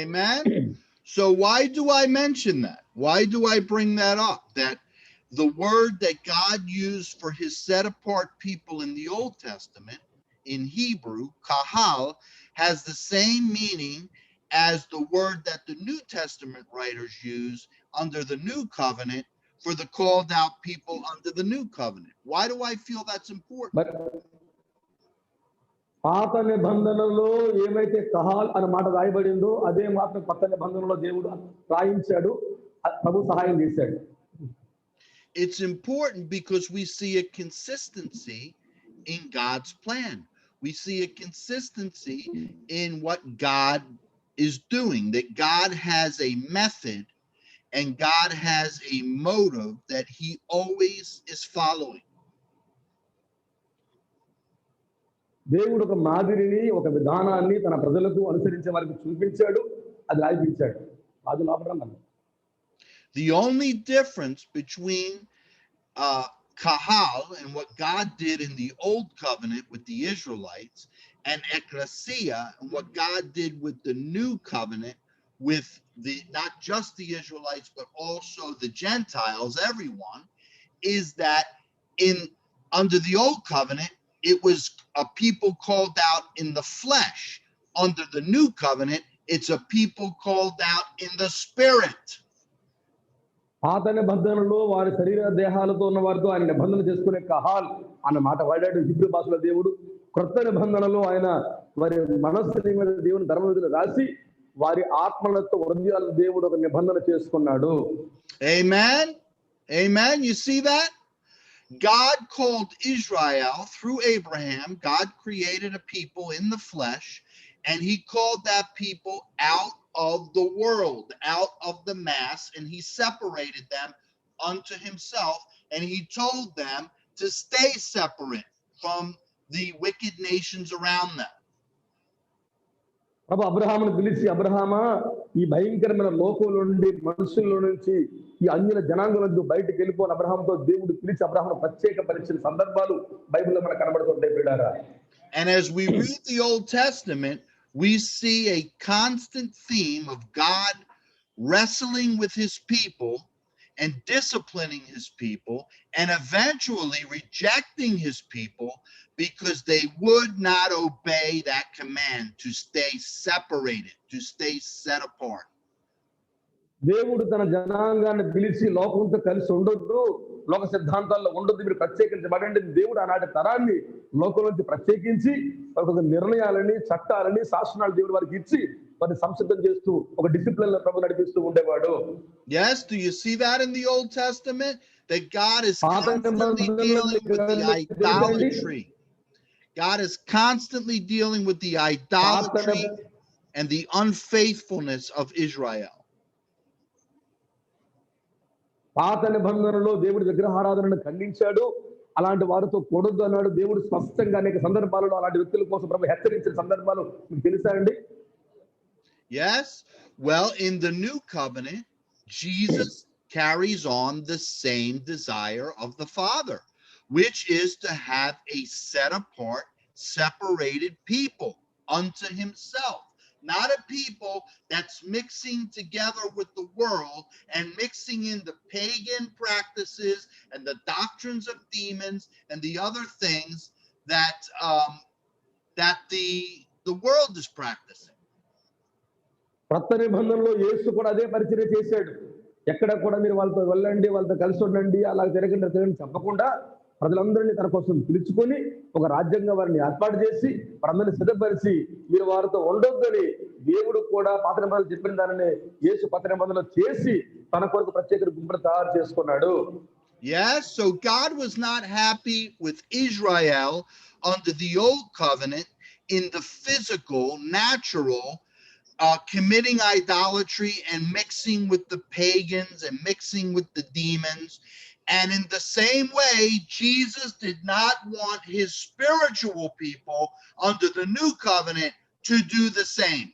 Amen. So why do I mention that? Why do I bring that up? That the word that God used for his set apart people in the Old Testament in Hebrew, kahal, has the same meaning as the word that the New Testament writers use under the New Covenant for the called out people under the New Covenant. Why do I feel that's important? పాత నిబంధనలో ఏమైతే కహాల్ అనే మాట రాయబడిందో అదే మాత్రం కొత్త నిబంధనలో దేవుడు రాయించాడు, ప్రభు సహాయం చేశాడు. It's important because we see a consistency in God's plan. We see a consistency in what God is doing, that God has a method and God has a motive that he always is following. దేవుడు ఒక మాదిరిని ఒక విధానాన్ని తన ప్రజలకు అనుసరించే వారికి చూపించాడు, అది రాయిపించాడు. అది లోపల The only difference between kahal and what God did in the old covenant with the Israelites and ecclesia and what God did with the new covenant with the not just the Israelites but also the Gentiles, everyone, is that in under the old covenant it was a people called out in the flesh. Under the new covenant it's a people called out in the spirit. పాత నిబంధనలో వారి శరీర దేహాలతో ఉన్న వారితో ఆయన నిబంధన చేసుకునే కహాల్ అన్న మాట వాడాడు హిబ్రూ భాషలో దేవుడు. క్రొత్త నిబంధనలో ఆయన వారి మనస్సుని మీద దేవుని ధర్మవిధులు రాసి వారి ఆత్మలతో హృదయాల దేవుడు ఒక నిబంధన చేసుకున్నాడు. Amen. Amen. You see that? God called Israel through Abraham. God created a people in the flesh, and he called that people out of the world, out of the mass, and he separated them unto himself, and he told them to stay separate from the wicked nations around them. ప్రభు అబ్రహామును పిలిచి, అబ్రహామా, ఈ భయంకరమైన లోకంలో నుండి మనుషుల్లో నుంచి ఈ అన్యుల జనాంగం నుంచి బయటకు వెళ్ళిపోని అబ్రహాంతో దేవుడు పిలిచి అబ్రహామును ప్రత్యేకపరిచిన సందర్భాలు బైబిల్లో మనకు కనబడుతుంటాయి ప్రియులారా. And as we read the Old Testament, we see a constant theme of God wrestling with his people and disciplining his people and eventually rejecting his people because they would not obey that command to stay separated, to stay set apart. దేవుడు తన జనాంగాన్ని పిలిచి లోకంతో కలిసి ఉండొద్దు, లోక సిద్ధాంతాల్లో ఉండొద్దు, మీరు ప్రత్యేకించబడండి. దేవుడు ఆనాటి తరాన్ని లోకం నుంచి ప్రత్యేకించి ఒక నిర్ణయాలని, చట్టాలని, శాసనాలు దేవుడు వారికి ఇచ్చి వారిని సంసిద్ధం చేస్తూ ఒక డిసిప్లిన్ లో ప్రభు నడిపిస్తూ ఉండేవాడు. Yes, do you see that in the Old Testament? That God is constantly dealing with the idolatry. God is constantly dealing with the idolatry and the unfaithfulness of Israel. పాత నిబంధనలో దేవుడి విగ్రహారాధనను ఖండించాడు, అలాంటి వారితో కూడొద్దు అన్నాడు. దేవుడు స్పష్టంగా అనేక సందర్భాలలో అలాంటి వ్యక్తుల కోసం ప్రభు హెచ్చరించిన సందర్భాలు మీకు తెలుసా అండి? Yes, well, in the new covenant Jesus carries on the same desire of the Father, which is to have a set apart, separated people unto himself. Not a people that's mixing together with the world and mixing in the pagan practices and the doctrines of demons and the other things that the world is practicing. కొత్త నిబంధనలో యేసు కూడా అదే పరిచర్య చేశాడు. ఎక్కడ కూడా మీరు వాళ్ళతో వెళ్ళండి, వాళ్ళతో కలిసి ఉండండి, అలా తిరగండి చెప్పకుండా ప్రజలందరినీ తన కోసం పిలుచుకొని ఒక రాజ్యంగా వారిని ఏర్పాటు చేసి వారందరినీ సిద్ధపరిచి మీరు వారితో ఉండొద్దని దేవుడు కూడా పాత నిబంధనలు చెప్పిన దానిని యేసు పాత నిబంధనలు చేసి తన కొరకు ప్రత్యేక గుంపును తయారు చేసుకున్నాడు. Yes, so God was not happy with Israel under the old covenant in the physical, natural, committing idolatry and mixing with the pagans and mixing with the demons. And in the same way, Jesus did not want his spiritual people under the new covenant to do the same.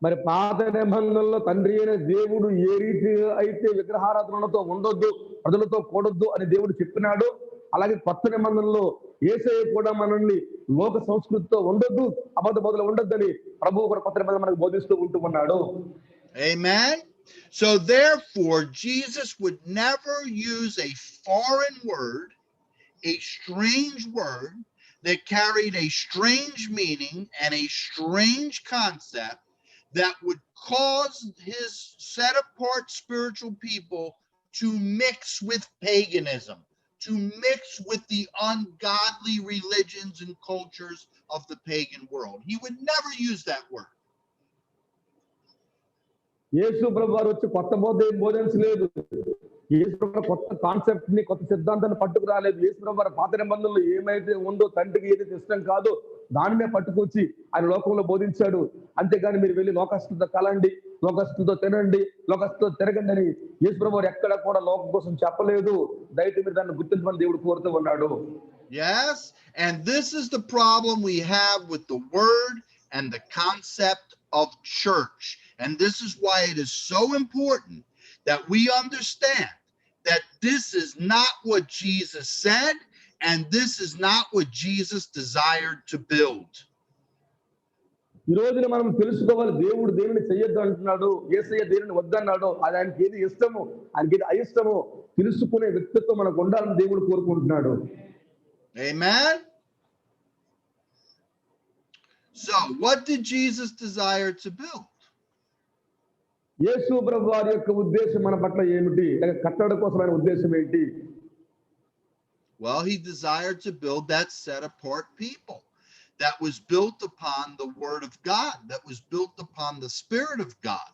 మరి పాత నిబంధనలో తండ్రి అయిన దేవుడు ఏ రీతి అయితే విగ్రహారాధనలతో ఉండొద్దు, ప్రజలతో కూడొద్దు అని దేవుడు చెప్పినాడు, అలాగే కొత్త నిబంధనలో యేసయ్య కూడా మనల్ని లోక సంస్కృతితో ఉండొద్దు, అబద్ధ బోధలో ఉండొద్దని ప్రభువు కూడా కొత్త నిబంధన మనకు బోధిస్తూ ఉంటూ ఉన్నాడు. Amen. So therefore, Jesus would never use a foreign word, a strange word that carried a strange meaning and a strange concept that would cause his set apart spiritual people to mix with paganism, to mix with the ungodly religions and cultures of the pagan world. He would never use that word. యేసు ప్రభు వారు వచ్చి కొత్త బోధ ఏం బోధించలేదు. యేసు ప్రభు కొత్త concept ని, కొత్త సిద్ధాంతాన్ని పట్టుకు రాలేదు. యేసు ప్రభు వారి పాత నిబంధనలు ఏమైతే ఉందో, తండ్రికి ఏదైతే ఇష్టం కాదో దానినే పట్టుకొచ్చి ఆయన లోకంలో బోధించాడు. అంతేగాని మీరు వెళ్ళి లోకస్తులతో కలండి, లోకస్తులతో తినండి, లోకస్తులతో తిరగండి అని యేసు ప్రభు వారు ఎక్కడ కూడా లోకం కోసం చెప్పలేదు. దయచేసి మీరు దాన్ని గుర్తించమని దేవుడు కోరుతూ ఉన్నాడు. Yes, and this is the problem we have with the word and the concept of church. And this is why it is so important that we understand that this is not what Jesus said, and this is not what Jesus desired to build. ఈ రోజున మనం తెలుసుకోవాలి, దేవుడు దేనిని చెయ్యొద్దు అంటున్నాడు, యేసయ్య దేనిని వద్దన్నాడు, అది ఆయనకి ఏది ఇష్టము, ఆయనకి ఏది అయిష్టము తెలుసుకునే వ్యక్తిత్వం మనకు ఉండాలని దేవుడు కోరుకుంటున్నాడు. Amen. So what did Jesus desire to build? యేసు ప్రభువు వారి యొక్క ఉద్దేశం మన పట్ల ఏమిటి, లేక కట్టడ కోసం ఆయన ఉద్దేశం ఏంటి? Well, he desired to build that set apart people that was built upon the word of God, that was built upon the Spirit of God.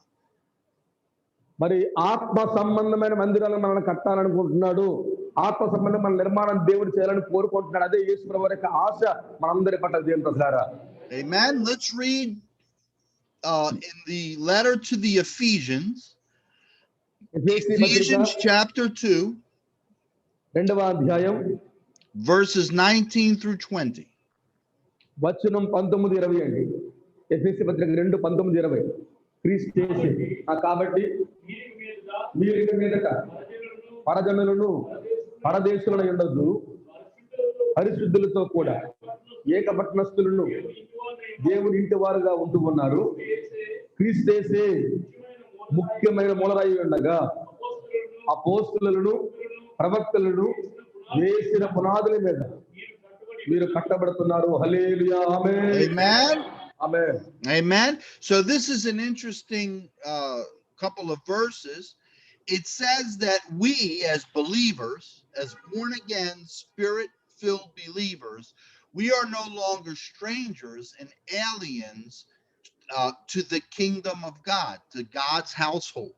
మరి ఆత్మ సంబంధమైన మందిరాలను మనం కట్టాలనుకుంటున్నాడు, ఆత్మ సంబంధమైన నిర్మాణం దేవుడు చేయాలని కోరుకుంటున్నాడు. అదే యేసు ప్రభువు యొక్క ఆశ మనందరి పట్ల దేవుని ప్రజలారా. Amen. Let's read in the letter to the Ephesians, Ephesians chapter 2, రెండవ అధ్యాయం verses 19 through 20. వచనం 19-20 అండి. ఎఫెసీ పత్రిక 2:19-20. క్రీస్తు యేసు కాబట్టి మీరు మీదట పరజనులను పరదేశులను ఉండొద్దు, పరిశుద్ధులతో కూడా ఏకపట్నస్తులను దేవుని ఇంటి వారుగా ఉంటూ ఉన్నారు. క్రీస్తు యేసే ముఖ్యమైన మూలరాయి ఉండగా అపోస్తలులను ప్రవక్తలను వేసిన పునాదుల మీద మీరు కట్టబడుతున్నారు. హల్లెలూయా. ఆమేన్. Amen. Amen. Amen. So this is an interesting couple of verses. It says that we as believers, as born again, spirit-filled believers, we are no longer strangers and aliens to the kingdom of God, to God's household.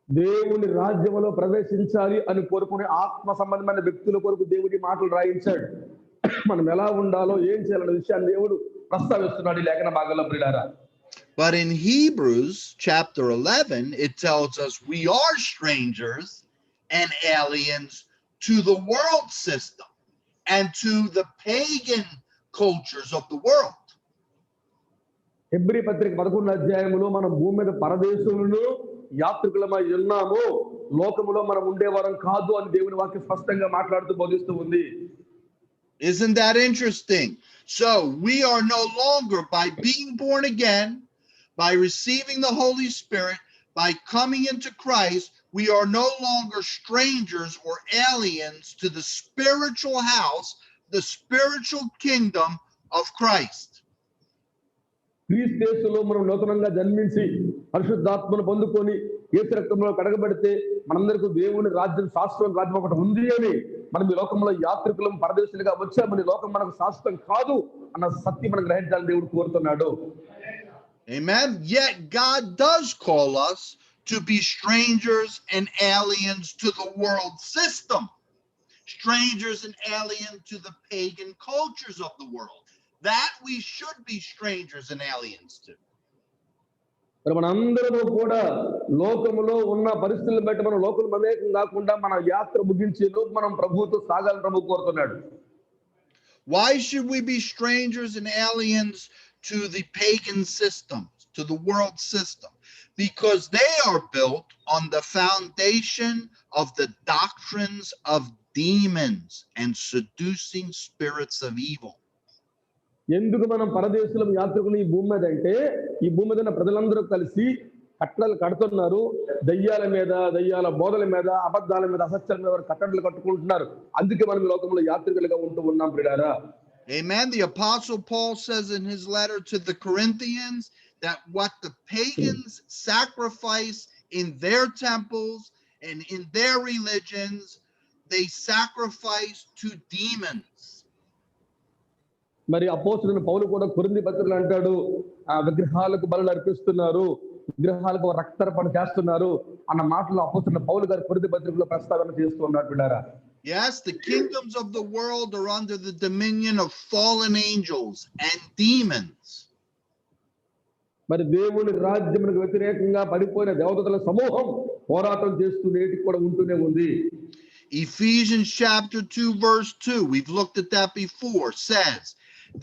దేవుని రాజ్యములో ప్రవేశించాలి అని కోరుకునే ఆత్మ సంబంధమైన వ్యక్తుల కొరకు దేవుడి మాటలు రాయించాడు. మనం ఎలా ఉండాలో ఏం చేయాలనే విషయాన్ని దేవుడు ప్రస్తావిస్తున్నాడు ఈ లేఖన భాగంలో ప్రియులారా. But in Hebrews chapter 11, it tells us we are strangers and aliens to the world system and to the pagan cultures of the world. Hebrew పత్రిక 11వ అధ్యాయములో మనం భూమి మీద పరదేశులను యాత్రికులమై ఉన్నాము, లోకములో మనం ఉండేవారం కాదు అని దేవుని వాక్యం స్పష్టంగా మాట్లాడుతూ బోధిస్తూ ఉంది. Isn't that interesting? So we are no longer, by being born again, by receiving the Holy Spirit, by coming into Christ, we are no longer strangers or aliens to the spiritual house, the spiritual kingdom of Christ. క్రీస్తు యేసులో మనం నూతనంగా జన్మించి పరిశుద్ధాత్మను పొందుకొని యేసు రక్తంలో కడగబడితే మనందరికీ దేవుని రాజ్యం, శాశ్వత రాజ్యం ఒకటి ఉంది అని, మనం ఈ లోకంలో యాత్రికులం పరదేశులుగా వచ్చామని, లోకం మనకు శాశ్వతం కాదు అన్న సత్యం మనం గ్రహించాలని దేవుడు కోరుతున్నాడు. Amen. Yet God does call us to be strangers and aliens to the world system, strangers and aliens to the pagan cultures of the world. That we should be strangers and aliens to. మరి మనందరము కూడా లోకములో ఉన్న పరిస్థితులను బట్టి మనం లోకం మమేకం కాకుండా మన యాత్ర ముగించే లోపు మనం ప్రభువుతో సాగాలని ప్రభు కోరుతున్నాడు. Why should we be strangers and aliens to the pagan systems, to the world system? Because they are built on the foundation of the doctrines of demons and seducing spirits of evil. ఎందుకు మనం పరదేశులం యాత్రికులు ఈ భూమి మీద అంటే, ఈ భూమి మీద ప్రజలందరూ కలిసి కట్టడలు కడుతున్నారు, దయ్యాల మీద, దయ్యాల బోధల మీద, అబద్ధాల మీద, అసత్యాల మీద కట్టడలు కట్టుకుంటున్నారు. అందుకే మనం లోకంలో యాత్రికులుగా ఉంటూ ఉన్నాం ప్రియులారా. Amen. The Apostle Paul says in his letter to the Corinthians that what the pagans sacrifice in their temples and in their religions, they sacrifice to demons. మరి అపోస్తలుడైన పౌలు కూడా కొరింథీ పత్రికలో అంటాడు, ఆ విగ్రహాలకు బలులు అర్పిస్తున్నారు, విగ్రహాలకు రక్తార్పణ చేస్తున్నారు అన్న మాటలు అపోస్తలుడైన పౌలు గారు కొరింథీ పత్రికలో ప్రస్తావన చేస్తూ ఉన్నారు పిల్లారా. Yes, the kingdoms of the world are under the dominion of fallen angels and demons. మరి దేవుని రాజ్యమునకు వ్యతిరేకంగా పడిపోయిన దేవతల సమూహం పోరాటం చేస్తూ నేటికి కూడా ఉంటూనే ఉంది. Ephesians chapter 2 verse 2, we've looked at that before, says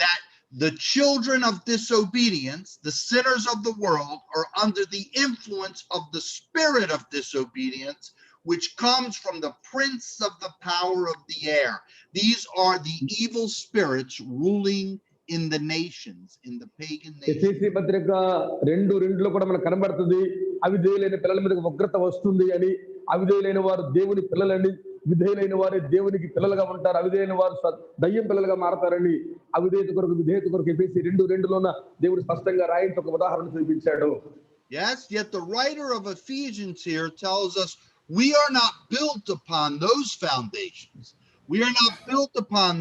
that the children of disobedience, the sinners of the world, are under the influence of the spirit of disobedience, which comes from the prince of the power of the air. These are the evil spirits ruling in the nations, in the pagan nations. ఎఫెసీ పత్రిక 2:2లో కూడా మనకు కనబడుతుంది, అవిధేయులైన పిల్లల మీద ఉగ్రత వస్తుంది అని. అవిధేయులైన వారు దేవుని పిల్లలని, విధేయులైన వారే దేవునికి పిల్లలుగా ఉంటారు, అవిధేయులైన వారు దయ్యం పిల్లలుగా మారతారని. అవిధేయత కొరకు విధేయత కొరకు ఎఫెసీ 2:2లోన దేవుడు స్పష్టంగా రాయించి ఒక ఉదాహరణ చూపించాడు. Yes, yet the writer of Ephesians here tells us we are not built upon those foundations. We are not built upon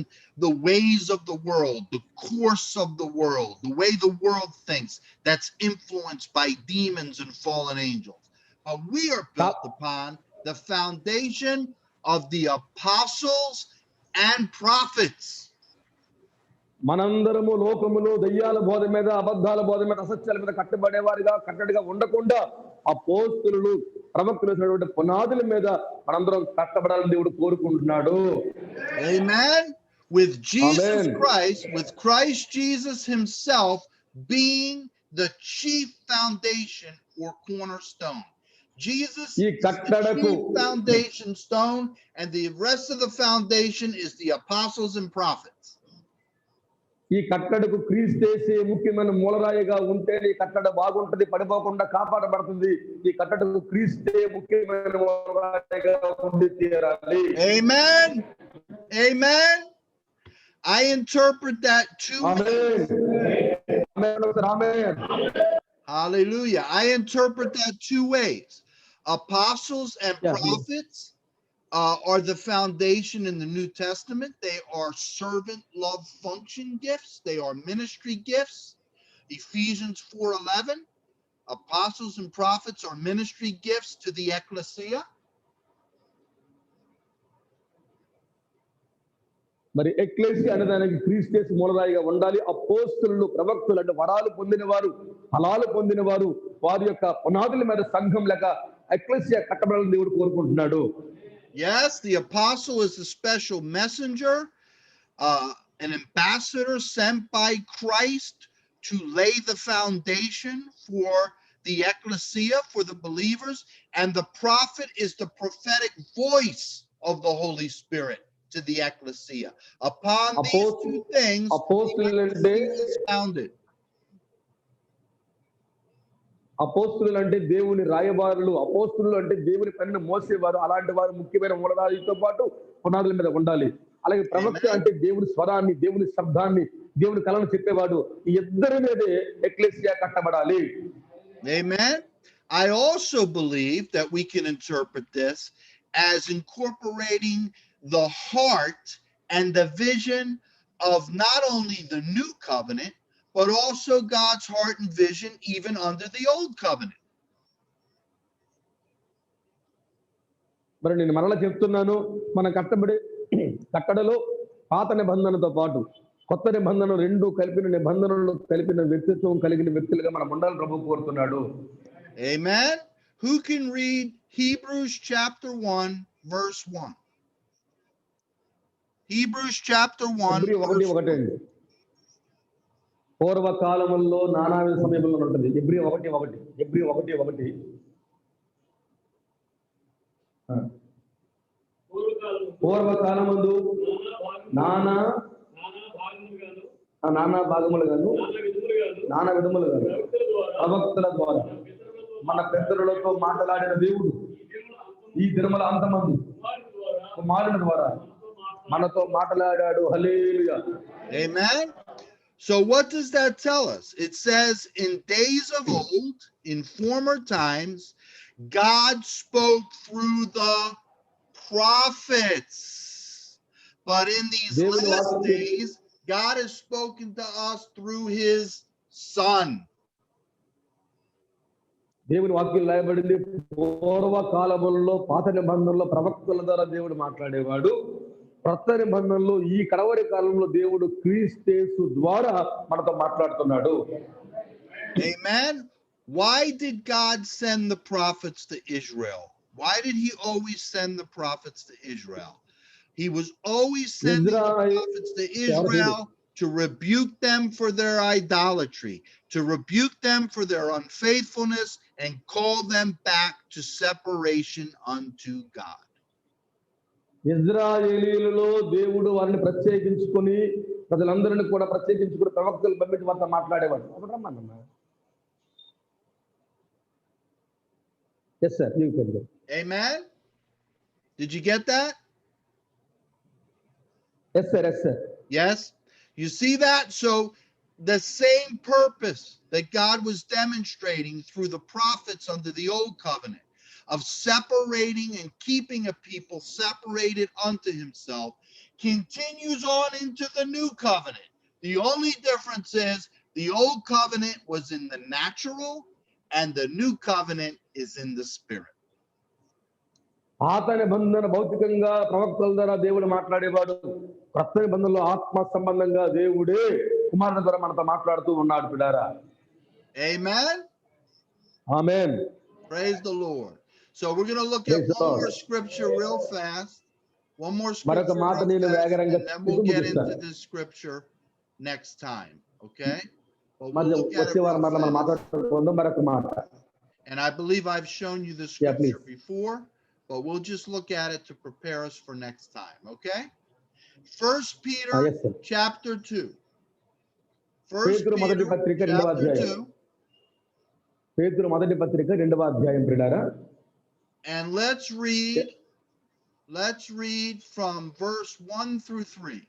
the ways of the world, the course of the world, the way the world thinks, that's influenced by demons and fallen angels. But we are built upon the foundation of the apostles and prophets. మనందరము లోకములో దయ్యాల బోధ మీద, అబద్ధాల బోధ మీద, అసత్యాల మీద కట్టడిగా ఉండకుండా అపోస్తలులు ప్రవక్తలు వేసినటువంటి పునాదుల మీద మనందరం కట్టబడాలని దేవుడు కోరుకుంటున్నాడు. Amen. With Jesus Christ, with Christ Jesus himself being the chief foundation or cornerstone. Jesus is the chief foundation stone, and the rest of the foundation is the apostles and prophets. ఈ కట్టడకు క్రీస్తు ముఖ్యమైన మూలరాయిగా ఉంటేనే ఈ కట్టడ బాగుంటది, పడిపోకుండా కాపాడబడుతుంది. ఈ కట్టడకు క్రీస్తు ముఖ్యమైన మూలరాయిగా ఉండి తీరాలి. Amen. Amen. I interpret that two ways. Hallelujah. I interpret that two ways. Apostles and prophets are the foundation in the New Testament. They are servant love function gifts. They are ministry gifts. Ephesians 4:11. Apostles and prophets are ministry gifts to the ecclesia. మరి ecclesia అనే దానికి క్రీస్తు మూలరాయిగా ఉండాలి. అపోస్తలులు, ప్రవక్తలు అంటే వరాలు పొందినవారు, ఫలాలు పొందినవారు, వారి యొక్క పునాదుల మీద సంఘం లేక ఎక్లేసియా కట్టబడాలని దేవుడు కోరుకుంటున్నాడు. Yes, the apostle is a special messenger, an ambassador sent by Christ to lay the foundation for the ecclesia, for the believers, and the prophet is the prophetic voice of the Holy Spirit to the ecclesia. Upon these two things, the ecclesia is founded. అపోస్తులు అంటే దేవుని రాయబారులు, అపోస్తులు అంటే దేవుని పనిని మోసేవారు. అలాంటి వారు ముఖ్యమైన మూలరాయితో పాటు పునాదుల మీద ఉండాలి. అలాగే ప్రవక్త అంటే దేవుని స్వరాన్ని, దేవుని శబ్దాన్ని, దేవుని కళను చెప్పేవాడు. ఈ ఇద్దరి మీదే ecclesia కట్టబడాలి. Amen. I also believe that we can interpret this as incorporating the heart and the vision of not only the new covenant, but also God's heart and vision even under the old covenant. మరి నేను మరలా చెప్తున్నాను, మన కట్టడలో పాత నిబంధనతో పాటు కొత్త నిబంధన రెండు కలిపిన నిబంధనలు కలిపిన వ్యక్తిత్వం కలిగిన వ్యక్తులుగా మనం ఉండాలని ప్రభువు కోరుతున్నాడు. Amen. Who can read Hebrews chapter 1 verse 1? Hebrews chapter 1 verse 1. పూర్వకాలముల్లో నానావిధ సమయంలో ఉంటుంది. ఎబ్రీ 1:1 పూర్వకాలమందు నానా భాగములుగాను నానా విధములుగాను ప్రవక్తల ద్వారా మన పెద్దలతో మాట్లాడిన దేవుడు ఈ దినముల అంతమందు కుమారుని ద్వారా మనతో మాట్లాడాడు. హల్లెలూయా. Amen. So what does that tell us? It says in days of old, in former times, God spoke through the prophets. But in these last days, God has spoken to us through his son. దేవుని వాక్యం రాయబడింది, పూర్వకాలములలో పాత నిబంధనలో ప్రవక్తల ద్వారా దేవుడు మాట్లాడేవాడు. కొత్త నిబంధనలో ఈ కడవరి కాలంలో దేవుడు క్రీస్తు ద్వారా మనతో మాట్లాడుతున్నాడు. Amen. Why did God send the prophets to Israel Why did he always send the prophets to Israel? He was always sending the prophets to Israel to rebuke them for their idolatry, to rebuke them for their unfaithfulness, and call them back to separation unto God. ఇజ్రాయేలీయులలో దేవుడు వారిని ప్రత్యేకించుకొని ప్రజలందరిని కూడా ప్రత్యేకించుకొని ప్రవక్తలు పంపించి వారితో మాట్లాడేవాడు. అప్పుడు రమ్మన్నా. Yes, sir. You can go. Amen. Did you get that? Yes, sir. Yes, sir. Yes. You see that? So the same purpose that God was demonstrating through the prophets under the old covenant of separating and keeping a people separated unto himself continues on into the new covenant. The only difference is the old covenant was in the natural and the new covenant is in the spirit. పాత నిబంధన భౌతికంగా ప్రవక్తల ద్వారా దేవుడు మాట్లాడేవాడు. కొత్త నిబంధనలో ఆత్మ సంబంధంగా దేవుడే కుమారుని ద్వారా మనతో మాట్లాడుతూ ఉన్నాడు పిల్లారా. Amen. Amen. Praise the Lord. So we're going to look at one more scripture real fast. One more scripture real fast, and then we'll get into this scripture next time. Okay? But we'll look at it real fast. And I believe I've shown you the scripture before, but we'll just look at it to prepare us for next time. Okay? 1 Peter chapter 2. 1 Peter chapter 2. పేతురు మొదటి పత్రిక 2వ అధ్యాయం పిల్లారా. And let's read from verse 1 through 3.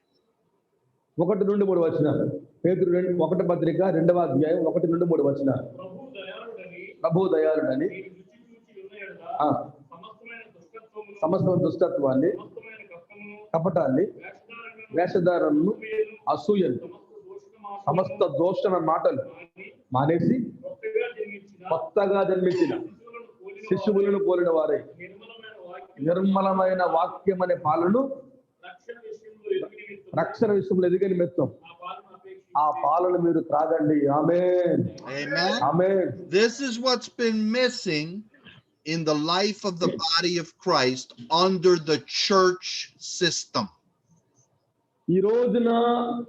1 నుండి 3 వచనాలు. పేతురు 1 పత్రిక 2వ అధ్యాయం 1 నుండి 3 వచనాలు. ప్రభు దయాళుడని సమస్త దుష్టత్వాన్ని, కపటాన్ని, వేషధారణను, అసూయను, సమస్త దోషణ మాటలు మానేసి కొత్తగా జన్మించిన శిశువులను పోలిన వారై నిర్మలమైన వాక్యం అనే పాలను రక్షణ విషయంలో ఎదిగే నిమిత్తం ఆ పాలను మీరు త్రాగండి. ఆమేన్. Amen. This is what's been missing in the life of the body of Christ under the church system. ఈ రోజున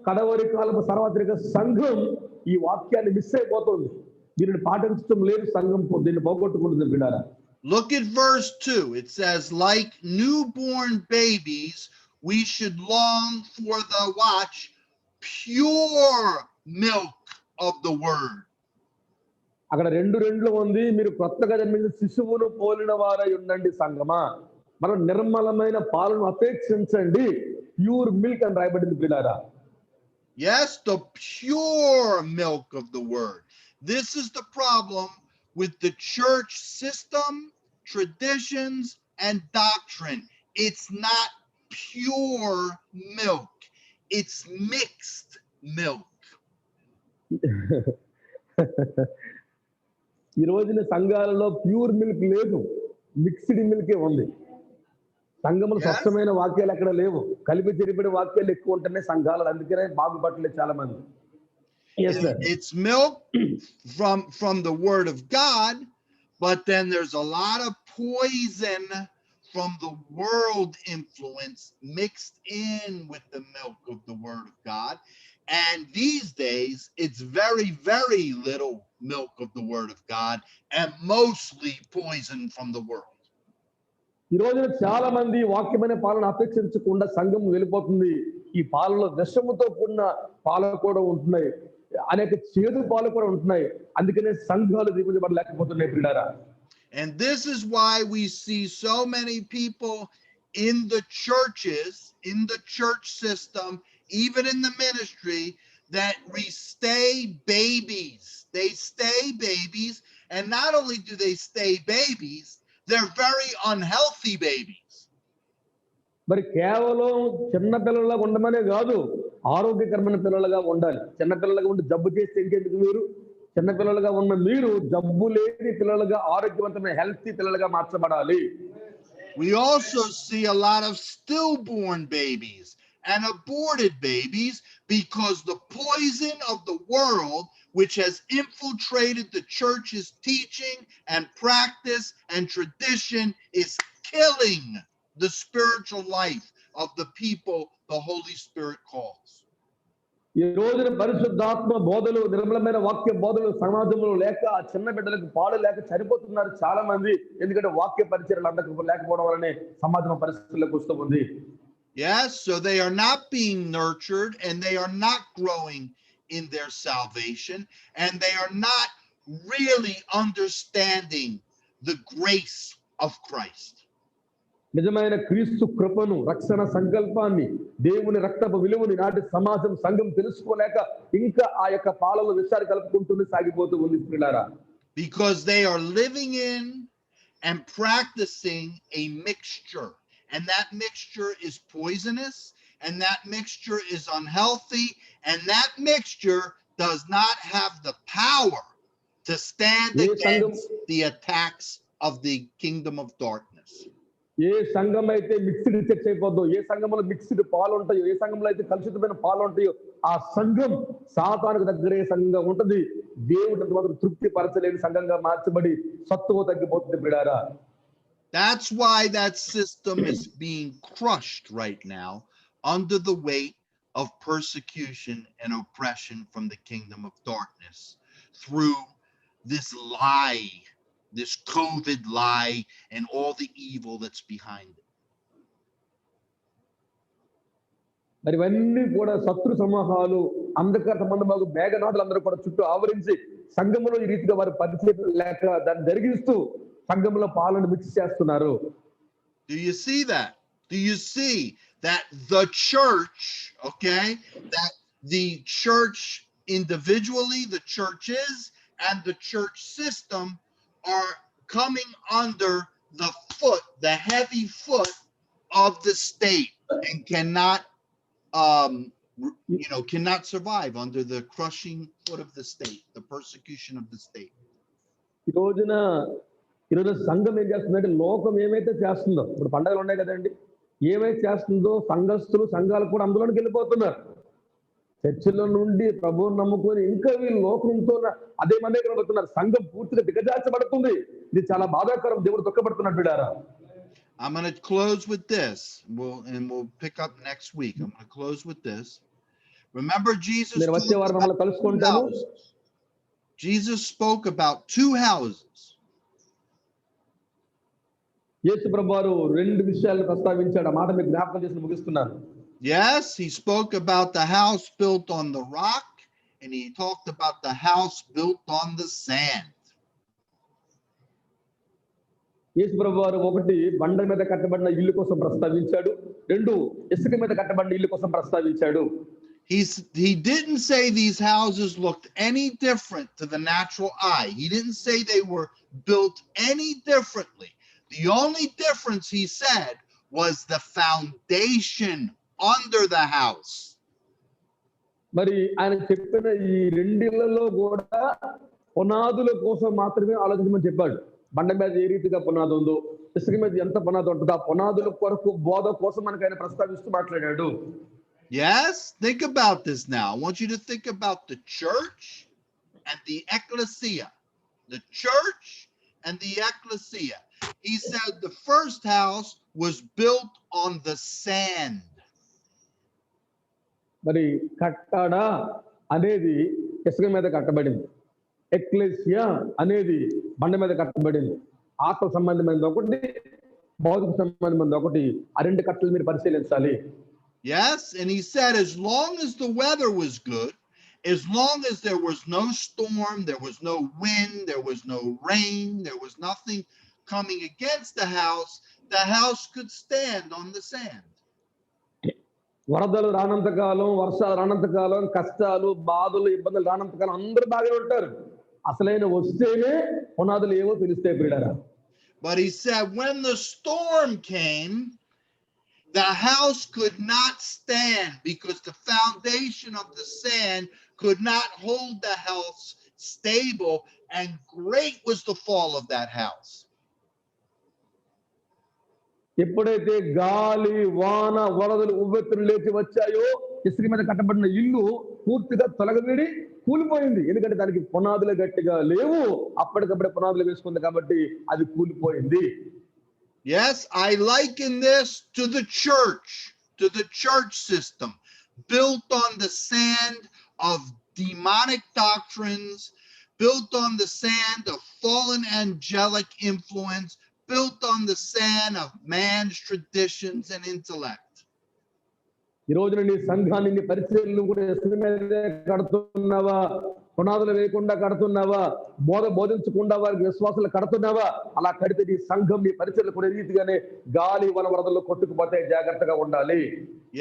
కడవరి కాలపు సార్వత్రిక సంఘం ఈ వాక్యాన్ని మిస్ అయిపోతుంది. దీనిని పాటించడం లేదు సంఘం, దీన్ని పోగొట్టుకుంటుంది పిల్లారా. Look at verse 2. It says, like newborn babies, we should long for the watch, pure milk of the word. అక్కడ 2:2 ఉంది. మీరు కొత్తగా జన్మించిన శిశువును పోలిన వారై ఉండండి సంఘమా, మనం నిర్మలమైన పాలను అపేక్షించండి. ప్యూర్ మిల్క్ అని రాయబడింది పిల్లారా. Yes, the pure milk of the word. This is the problem with the church system, traditions, and doctrine. It's not pure milk. It's mixed milk. ఈ రోజున సంఘాలలో ప్యూర్ మిల్క్ లేదు, మిక్స్డ్ మిల్కే ఉంది. సంఘములు స్వచ్ఛమైన వాక్యాలు ఎక్కడ లేవు, కలిపి చెరిపిన వాక్యాలు ఎక్కువ ఉంటున్నాయి సంఘాలు. అందుకనే బాగుపడలేదు చాలా మంది. Yes, sir. It's milk from the word of God, but then there's a lot of poison from the world influence mixed in with the milk of the word of God. And these days, it's very, very little milk of the word of God and mostly poison from the world. ఈ రోజున చాలా మంది వాక్యమైన పాలన అపేక్షించకుండా సంఘం వెళ్ళిపోతుంది. ఈ పాలలో విషముతో కూడిన పాలు కూడా ఉంటున్నాయి, అనేక చేదు పాలు కూడా ఉంటున్నాయి. అందుకనే సంఘాలు దీవించబడలేకపోతున్నాయి పిల్లారా. And this is why we see so many people in the churches, in the church system, even in the ministry, that stay babies. They stay babies, and not only do they stay babies, they're very unhealthy babies. మరి కేవలం చిన్న పిల్లలుగా ఉండమనే కాదు, ఆరోగ్యకరమైన పిల్లలుగా ఉండాలి. చిన్న పిల్లలుగా ఉండి జబ్బు చేస్తే ఇంకెందుకు? మీరు చిన్న పిల్లలుగా ఉన్న మీరు జబ్బు లేని పిల్లలుగా, ఆరోగ్యవంతమైన హెల్తీ పిల్లలుగా మార్చబడాలి. We also see a lot of stillborn babies and aborted babies because the poison of the world which has infiltrated the church's teaching and practice and tradition, is killing the spiritual life of the people the Holy Spirit calls. ఈ రోజున పరిశుద్ధాత్మ బోధలు, నిర్మలమైన వాక్య బోధలు సమాజంలో లేక చిన్న బిడ్డలకు పాలు లేక చనిపోతున్నారు చాలా మంది. ఎందుకంటే వాక్య పరిచర్యలు అందక లేకపోవడం వల్లనే సమాజం పరిస్థితులకు వస్తూ ఉంది. Yes, so they are not being nurtured and they are not growing in their salvation and they are not really understanding the grace of Christ. నిజమైన క్రీస్తు కృపను, రక్షణ సంకల్పాన్ని, దేవుని రక్తపు విలువని నాటి సమాజం సంఘం తెలుసుకోలేక ఇంకా ఆ యొక్క పాలలో విషయాలు కలుపుకుంటూ సాగిపోతూ ఉంది ప్రియులారా. Because they are living in and practicing a mixture, and that mixture is poisonous, and that mixture is unhealthy, and that mixture does not have the power to stand against the attacks of the kingdom of darkness. ఏ సంఘం అయితే mixed church అయిపోద్దో, ఏ సంఘంలో mixed పాలు ఉంటాయో, ఏ సంఘంలో అయితే కలుషితమైన పాలు ఉంటాయో, ఆ సంఘం సాతానుకు దగ్గరే సంఘంగా ఉంటుంది. దేవుడు మాత్రం తృప్తి పరచలేని సంఘంగా మార్చబడి సత్తువ తగ్గిపోతుంది ప్రియులారా. That's why that system is being crushed right now under the weight of persecution and oppression from the kingdom of darkness through this lie, this COVID lie, and all the evil that's behind it. మరి ఇవన్నీ కూడా శత్రు సమూహాలు, అంధకార సంబంధము మేఘనాథులు అందరూ కూడా చుట్టూ ఆవరించి సంఘంలో ఈ రీతిగా వారి పరిచయం లేక దాన్ని జరిగిస్తూ సంఘంలో పాలను మిక్స్ చేస్తున్నారు. Do you see that? Do you see that the church, okay, that the church individually, the churches and the church system are coming under the foot, the heavy foot of the state, and cannot cannot survive under the crushing foot of the state, the persecution of the state. ఈ రోజున సంఘం ఏం చేస్తుందంటే, లోకం ఏమైతే చేస్తుందో, ఇప్పుడు పండుగలు ఉన్నాయి కదండి, ఏమైతే చేస్తుందో సంఘస్థులు సంఘాలు కూడా అందులోకి వెళ్ళిపోతున్నారు. చర్చిలో నుండి ప్రభువుని నమ్ముకొని ఇంకా వీళ్ళు లోకంతో అదే మందే కనబడుతున్నారు. సంఘం పూర్తిగా దిగజార్చబడుతుంది. ఇది చాలా బాధాకరం. దేవుడు దుఃఖపడుతున్నాడు బిడ్డారా. I'm going to close with this. We'll pick up next week. I'm going to close with this. Remember, Jesus spoke about two houses. యేసు ప్రభువారు రెండు విషయాలను ప్రస్తావించాడు. ఆ మాట మీకు జ్ఞాపకం చేసి ముగిస్తున్నాను. Yes, he spoke about the house built on the rock, and he talked about the house built on the sand. యేసు ప్రభువారు ఒకటి బండ మీద కట్టబడిన ఇల్లు కోసం ప్రస్తావించాడు, రెండు ఇసుక మీద కట్టబడిన ఇల్లు కోసం ప్రస్తావించాడు. He didn't say these houses looked any different to the natural eye. He didn't say they were built any differently. The only difference, he said, was the foundation under the house. మరి ఆయన చెప్పిన ఈ రెండిళ్లలో కూడా పునాదుల కోసం మాత్రమే ఆలోచించమని చెప్పాడు. బండ మీద ఏ రీతిగా పునాది ఉందో, ఇసుక మీద ఎంత పునాది ఉంటుందో, ఆ పునాదుల కొరకు బోధ కోసం మనకు ఆయన ప్రస్తావిస్తూ మాట్లాడాడు. Yes, think about this now. I want you to think about the church and the ecclesia. The church and the ecclesia. He said the first house was built on the sand. మరి కట్టడ అనేది ఇసుక మీద కట్టబడింది, ecclesia అనేది బండ మీద కట్టబడింది. ఆత్మ సంబంధమైనది ఒకటి, భౌతిక సంబంధమైనది ఒకటి. ఆ రెండు కట్టలు మీరు పరిశీలించాలి. Yes, and he said as long as the weather was good, as long as there was no storm, there was no wind, there was no rain, there was nothing coming against the house could stand on the sand. వరదలు రానంత కాలం, వర్షాలు రానంత కాలం, కష్టాలు, బాధలు, ఇబ్బందులు రానంత కాలం అందరూ బాగానే ఉంటారు. అసలైన వస్తేనే పునాదులు ఏవో తెలుస్తాయి ప్రియులారా. But he said when the storm came, the house could not stand because the foundation of the sand could not hold the house stable, and great was the fall of that house. ఎప్పుడైతే గాలి, వాన, వరదలు, ఉవ్వెత్తులు లేచి వచ్చాయో, ఇసుక మీద కట్టబడిన ఇల్లు పూర్తిగా తొలగబడి కూలిపోయింది. ఎందుకంటే దానికి పునాదులు గట్టిగా లేవు. అప్పటికప్పుడే పునాదులు వేసుకుంది కాబట్టి అది కూలిపోయింది. Yes, I liken this to the church system built on the sand of demonic doctrines, built on the sand of fallen angelic influence, built on the sand of man's traditions and intellect. ఈ రోజున నీ సంఘాన్ని, నీ పరిచర్యలను కూడా ఇసుక మీదే కడుతున్నావా? పునాదులు వేయకుండా కడుతున్నావా? బోధించకుండా వారికి విశ్వాసాలు కడుతున్నావా? అలా కడితే నీ సంఘం, నీ పరిచర్యలు కూడా రీతిగానే గాలి వరదల్లో కొట్టుకుపోతే జాగ్రత్తగా ఉండాలి.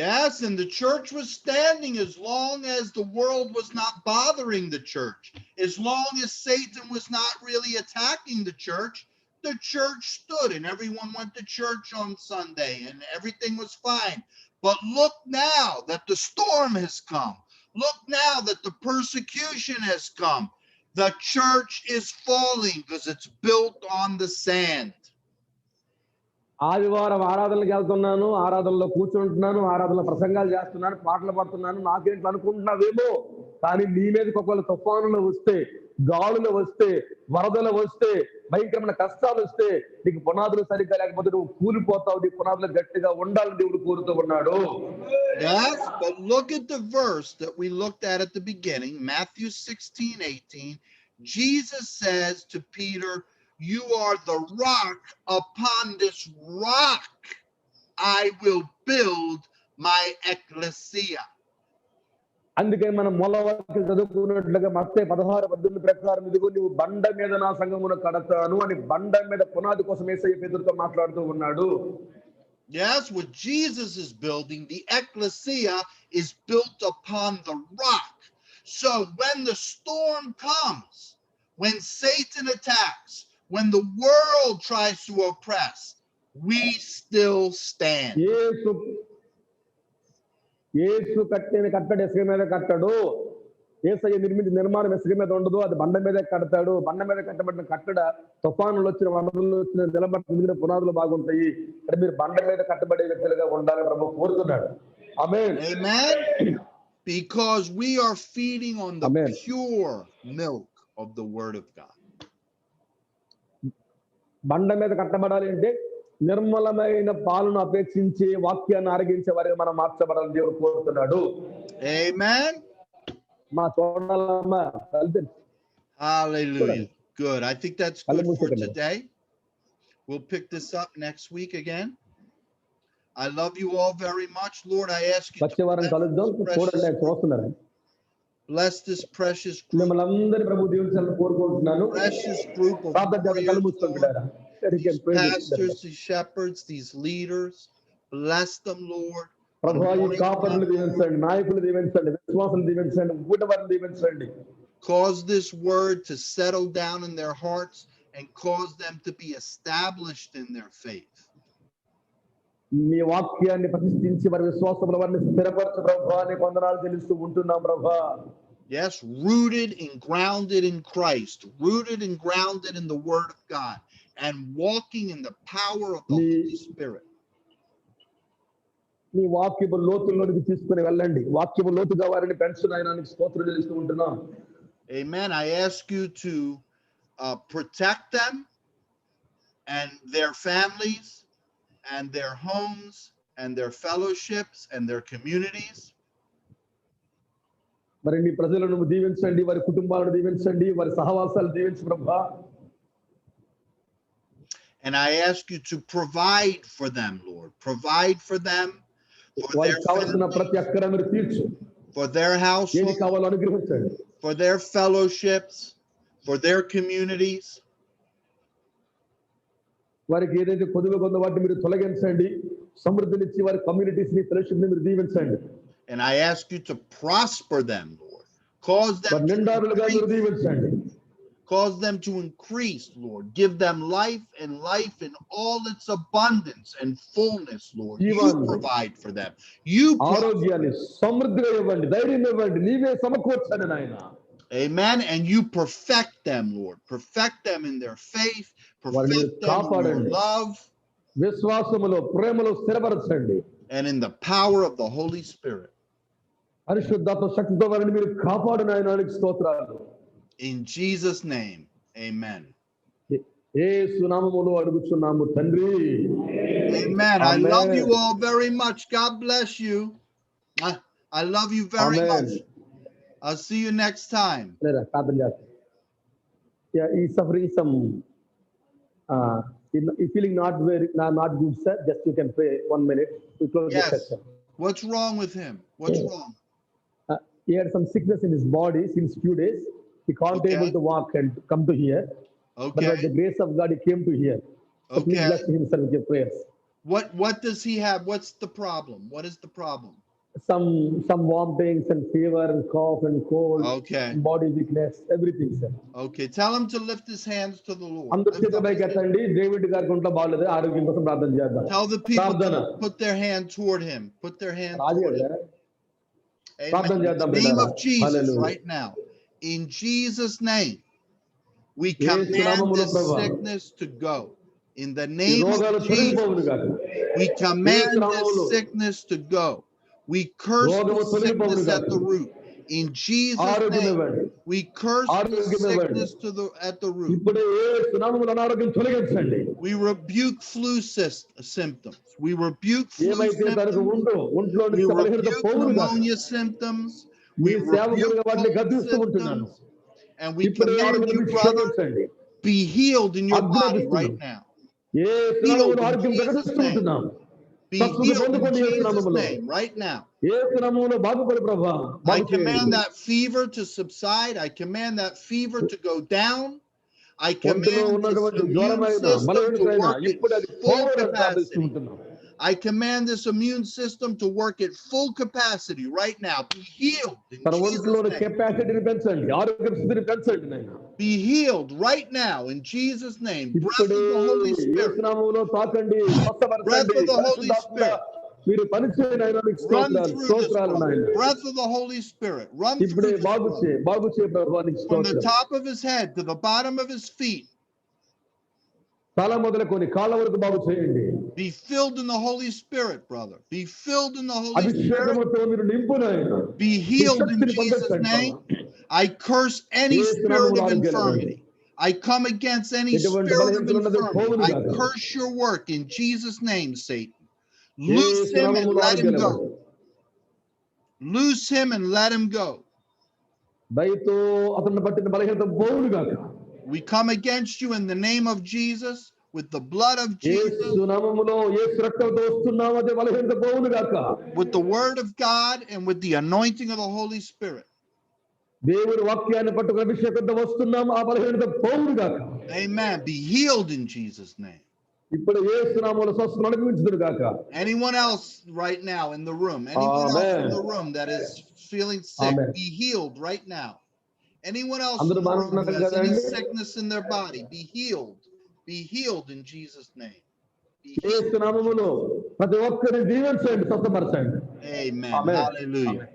Yes, and the church was standing as long as the world was not bothering the church. As long as Satan was not really attacking the church stood and everyone went to church on Sunday and everything was fine. But look now that the storm has come. Look now that the persecution has come. The church is falling because it's built on the sand. ఆదివారం ఆరాధనలకు వెళ్తున్నాను, ఆరాధనలో కూర్చుంటున్నాను, ఆరాధనలో ప్రసంగాలు చేస్తున్నాను, పాటలు పాడుతున్నాను, నాకేంటి అనుకుంటున్నావేమో. కానీ నీ మీదకి ఒకవేళ తుఫానులు వస్తే, గాలులు వస్తే, వరదలు వస్తే, భయంకరమైన కష్టాలు వస్తే, నీకు పునాదులు సరిగ్గా లేకపోతే నువ్వు కూలిపోతావు. నీ పునాదులు గట్టిగా ఉండాలని దేవుడు కోరుతూ ఉన్నాడు. Yes, but look at the verse that we looked at the beginning, Matthew 16:18. Jesus says to Peter, "You are the rock. Upon this rock I will build my ecclesia." అందుకే మనం మొలవాక్యం చదువుకున్నట్లుగా మత్తయి 16:18 ప్రకారం ఇదిగో నువ్వు బండ మీద నా సంఘమును కడతాను అని బండ మీద పునాది కోసం యేసయ్య పేతురుతో మాట్లాడుతూ ఉన్నాడు. Yes, what Jesus is building, the ecclesia is built upon the rock. So when the storm comes, when Satan attacks, when the world tries to oppress, we still stand. యేసు కట్టిన కట్టడి ఇసుక మీద కట్టడు. యేసయ్య నిర్మించిన నిర్మాణం ఇసుక మీద ఉండదు, అది బండ మీదే కడతాడు. బండ మీద కట్టబడిన కట్టడ తుఫానులు వచ్చిన, వరదలు వచ్చిన, నిలబడిన పునాదులు బాగుంటాయి. అంటే మీరు బండ మీద కట్టబడే వ్యక్తులుగా ఉండాలని ప్రభు కోరుతున్నాడు. ఆమేన్. Amen. Because we are feeding on the Amen. pure milk of the word of God. బండ మీద కట్టబడాలి అంటే నిర్మలమైన పాలను అపేక్షించి వాక్యాన్ని ఆరగించే వారిగా మనం మార్చబడాలని దేవుడు కోరుతున్నాడు. Amen. మా చూడాలమ్మా. Hallelujah. Good. I think that's good for today. We'll pick this up next week again. I love you all very much. Lord, I ask you వచ్చే వారం కలుద్దాం. చూడండి, చూస్తున్నారు. Bless this precious group. మిమ్మల్ని అందరి ప్రభు దీవించాలని కోరుకుంటున్నాను. Precious group of these pastors, these shepherds, these leaders. Bless them, Lord. ప్రభు ఈ కాపరులు దీవించండి, నాయకులు దీవించండి, విశ్వాసులు దీవించండి, ఊటవారిని దీవించండి. Cause this word to settle down in their hearts and cause them to be established in their faith. మీ వాక్యాన్ని ప్రతిష్ఠించి వారి విశ్వాసముల వారిని స్థిరపరచు ప్రభువా. నీకు వందనాలు చెల్లిస్తూ ఉంటున్నాం ప్రభువా. Yes, rooted and grounded in Christ, rooted and grounded in the word of God, and walking in the power of the Holy Spirit. నీ వాక్యము లోతుల్లోనికి తీసుకుని వెళ్ళండి. వాక్యము లోతుగా వారిని పెంచుకుని ఆయనకి స్తోత్రం చెల్లిస్తూ ఉంటున్నాం. Amen. I ask you to protect them and their families and their homes and their fellowships and their communities. మరి నీ ప్రజలను దీవించండి, వారి కుటుంబాలను దీవించండి, వారి సహవాసాలు దీవించు ప్రభువా. And I ask you to provide for them, Lord. Provide for them, for their families, for their household, for their fellowships, for their communities. వారికి ఏదైతే కొదువుగా ఉందో వాటిని మీరు తొలగించండి. సమృద్ధినిచ్చి వారి కమ్యూనిటీస్ ని, ఫెలోషిప్ ని మీరు దీవించండి. And I ask you to prosper them, Lord. Cause them to increase, Lord. Give them life and life in all its abundance and fullness, Lord. You provide for them. You Amen. And you perfect them, Lord. Perfect them in their faith. Perfect them in your love. And in the power of the Holy Spirit. పరిశుద్ధాత్మ శక్తితో వారిని మీరు కాపాడు నాయనానికి స్తోత్రాలు. In Jesus' name, amen. యేసు నామములో అడుగుచున్నాము తండ్రి. Amen. I love you all very much. God bless you. I love you very much. I'll see you next time. Yeah, he's suffering some feeling not good, sir. Just you can pray 1 minute. We close the session. What's wrong with him? What's wrong? He had some sickness in his body since few days. He can't able to walk and come to here. But by the grace of God, he came to here. So please bless himself with your prayers. What does he have? What's the problem? What is the problem? Some vomitings and fever and cough and cold. Okay. Body weakness, everything, sir. Okay. Tell him to lift his hands to the Lord. Tell the people to put their hand toward him. Put their hand toward him. Amen. In the name of Jesus right now. In Jesus' name, we command this sickness to go. In the name of Jesus, we command this sickness to go. We curse the sickness at the root. In Jesus' name, we curse the sickness at the root. We rebuke flu symptoms. We rebuke flu symptoms. We rebuke pneumonia symptoms. We rebuke cold symptoms. And we command you, brother, be healed in your body right now. Healed in Jesus' name. Be healed in Jesus' name right now. I command that fever to subside. I command that fever to go down. I command this immune system to work at full capacity. I command this immune system to work at full capacity right now. Be healed in Jesus' name. Be healed right now in Jesus' name. Breath of the Holy Spirit. Breath of the Holy Spirit. Run through this brother. Breath of the Holy Spirit. Run through this brother. From the top of his head to the bottom of his feet. Be filled in the Holy Spirit, brother. Be filled in the Holy Spirit. Be healed in Jesus' name. I curse any spirit of infirmity. I come against any spirit of infirmity. I curse your work in Jesus' name, Satan. Loose him and let him go. Loose him and let him go. We come against you in the name of Jesus, with the blood of Jesus, with the word of God, and with the anointing of the Holy Spirit. Amen. Be healed in Jesus' name. Anyone else right now in the room, anyone else in the room that is feeling sick, be healed right now. Anyone else in the room who has any sickness in their body, be healed. Be healed in Jesus' name. Amen. Hallelujah.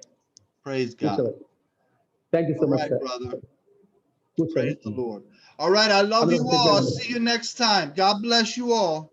Praise God. Thank you so much, brother. Praise the Lord. All right. I love you all. I'll see you next time. God bless you all.